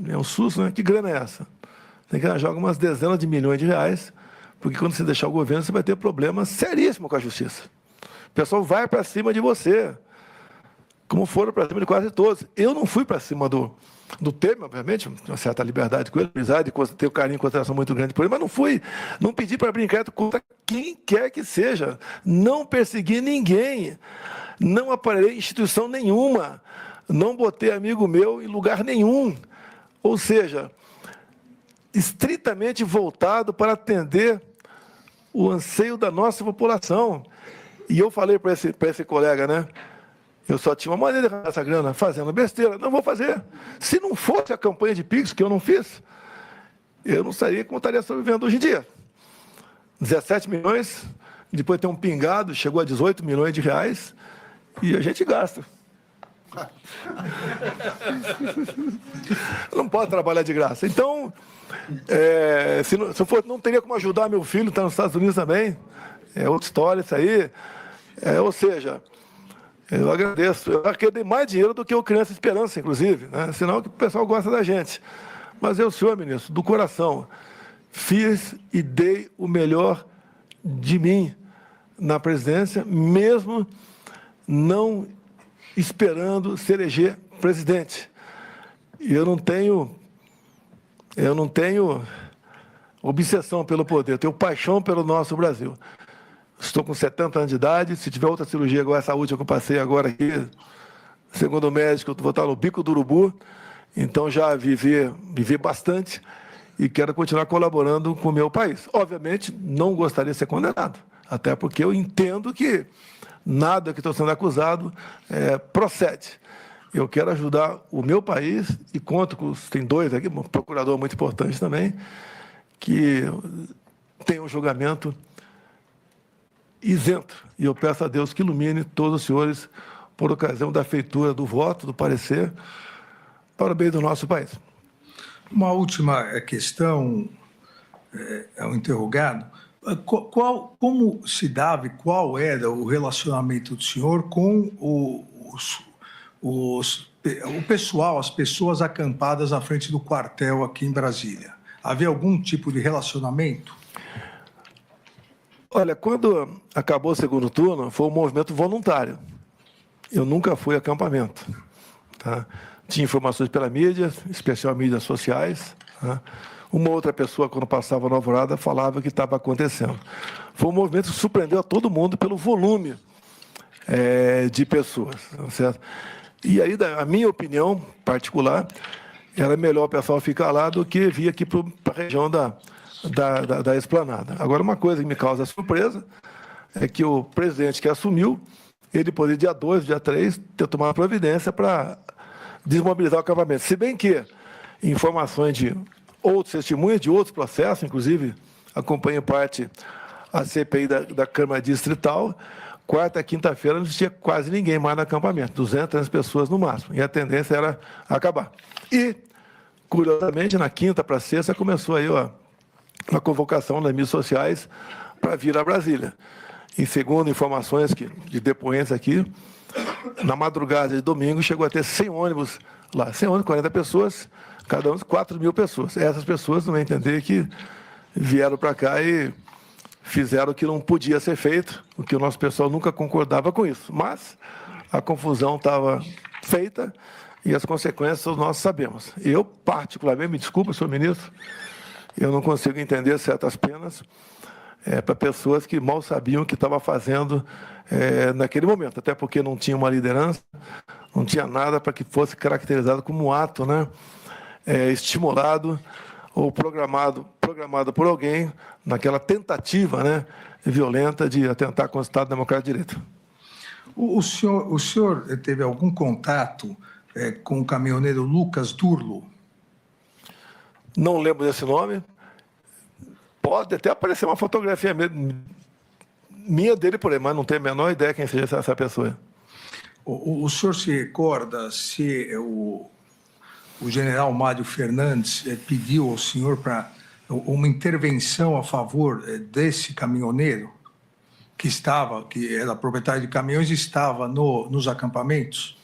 É um susto, né? Que grana é essa? Tem que arranjar algumas dezenas de milhões de reais, porque quando você deixar o governo, você vai ter problemas seríssimos com a justiça. O pessoal vai para cima de você, como foram para cima de quase todos. Eu não fui para cima do Temer, obviamente, uma certa liberdade com ele, amizade, tenho carinho e consideração muito grande por ele, mas não pedi para abrir inquérito contra quem quer que seja, não persegui ninguém, não aparelhei instituição nenhuma, não botei amigo meu em lugar nenhum. Ou seja, estritamente voltado para atender o anseio da nossa população. E eu falei para esse colega, né? Eu só tinha uma maneira de ganhar essa grana, fazendo besteira. Não vou fazer. Se não fosse a campanha de Pix, que eu não fiz, eu não estaria como estaria sobrevivendo hoje em dia. 17 milhões, depois tem um pingado, chegou a 18 milhões de reais, e a gente gasta. Não pode trabalhar de graça. Então, se eu for, não teria como ajudar meu filho, está nos Estados Unidos também. É outra história isso aí. Ou seja, eu agradeço. Eu dei mais dinheiro do que o Criança Esperança, inclusive, né? Senão que o pessoal gosta da gente. Mas eu, senhor ministro, do coração, fiz e dei o melhor de mim na presidência, mesmo não esperando se eleger presidente. E eu não tenho obsessão pelo poder, eu tenho paixão pelo nosso Brasil. Estou com 70 anos de idade, se tiver outra cirurgia igual essa última que eu passei agora aqui, segundo o médico, eu vou estar no bico do urubu, então já vivi bastante e quero continuar colaborando com o meu país. Obviamente, não gostaria de ser condenado, até porque eu entendo que nada que estou sendo acusado procede. Eu quero ajudar o meu país e conto com, tem dois aqui, um procurador muito importante também, que tem um julgamento isento. E eu peço a Deus que ilumine todos os senhores por ocasião da feitura do voto, do parecer, para o bem do nosso país. Uma última questão ao interrogado. Como se dava e qual era o relacionamento do senhor com o pessoal, as pessoas acampadas à frente do quartel aqui em Brasília? Havia algum tipo de relacionamento? Olha, quando acabou o segundo turno, foi um movimento voluntário. Eu nunca fui a acampamento. Tá? Tinha informações pela mídia, especial mídias sociais. Tá? Uma outra pessoa, quando passava na Alvorada, falava que estava acontecendo. Foi um movimento que surpreendeu a todo mundo pelo volume de pessoas. Certo? E aí, a minha opinião particular, era melhor o pessoal ficar lá do que vir aqui para a região da Esplanada. Agora, uma coisa que me causa surpresa é que o presidente que assumiu, ele poderia, dia 2, dia 3, ter tomado providência para desmobilizar o acampamento. Se bem que informações de outros testemunhas, de outros processos, inclusive acompanho parte a CPI da Câmara Distrital, quarta, quinta-feira não existia quase ninguém mais no acampamento, 200 pessoas no máximo, e a tendência era acabar. E, curiosamente, na quinta para sexta começou aí uma convocação nas mídias sociais para vir a Brasília. E segundo informações de depoentes aqui, na madrugada de domingo chegou a ter 100 ônibus lá, 100 ônibus, 40 pessoas, cada um 4.000 pessoas. Essas pessoas não vão entender que vieram para cá e fizeram o que não podia ser feito, porque o nosso pessoal nunca concordava com isso. Mas a confusão estava feita e as consequências nós sabemos. Eu, particularmente, me desculpa, senhor ministro, eu não consigo entender certas penas para pessoas que mal sabiam o que estava fazendo naquele momento, até porque não tinha uma liderança, não tinha nada para que fosse caracterizado como um ato, né, estimulado ou programado por alguém naquela tentativa, né, violenta de atentar contra o Estado Democrático de Direito. O senhor teve algum contato com o caminhoneiro Lucas Durlo? Não lembro desse nome. Pode até aparecer uma fotografia minha dele por aí, mas não tenho a menor ideia quem seja essa pessoa. O senhor se recorda se o general Mário Fernandes pediu ao senhor para uma intervenção a favor desse caminhoneiro que era proprietário de caminhões e estava nos acampamentos?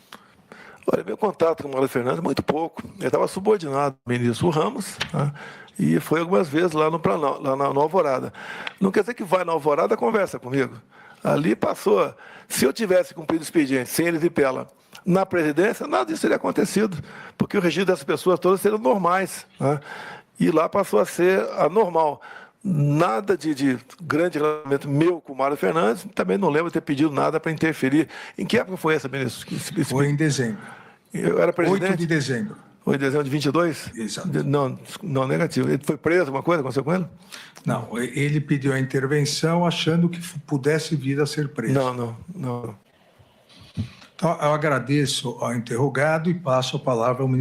Olha, meu contato com o Mário Fernandes é muito pouco. Ele estava subordinado ao ministro Ramos, tá? E foi algumas vezes lá na Alvorada. Não quer dizer que vai na Alvorada, conversa comigo. Ali passou. Se eu tivesse cumprido o expediente sem ele vipela na presidência, nada disso teria acontecido, porque o registro dessas pessoas todas seriam normais. Tá? E lá passou a ser anormal. Nada de grande relacionamento meu com o Mário Fernandes, também não lembro de ter pedido nada para interferir. Em que época foi essa, ministro? Foi em dezembro. Eu era presidente? 8 de dezembro. Foi em dezembro de 22? Exato. Não, negativo. Ele foi preso, alguma coisa aconteceu com ele? Não, ele pediu a intervenção achando que pudesse vir a ser preso. Não. Então, eu agradeço ao interrogado e passo a palavra ao ministro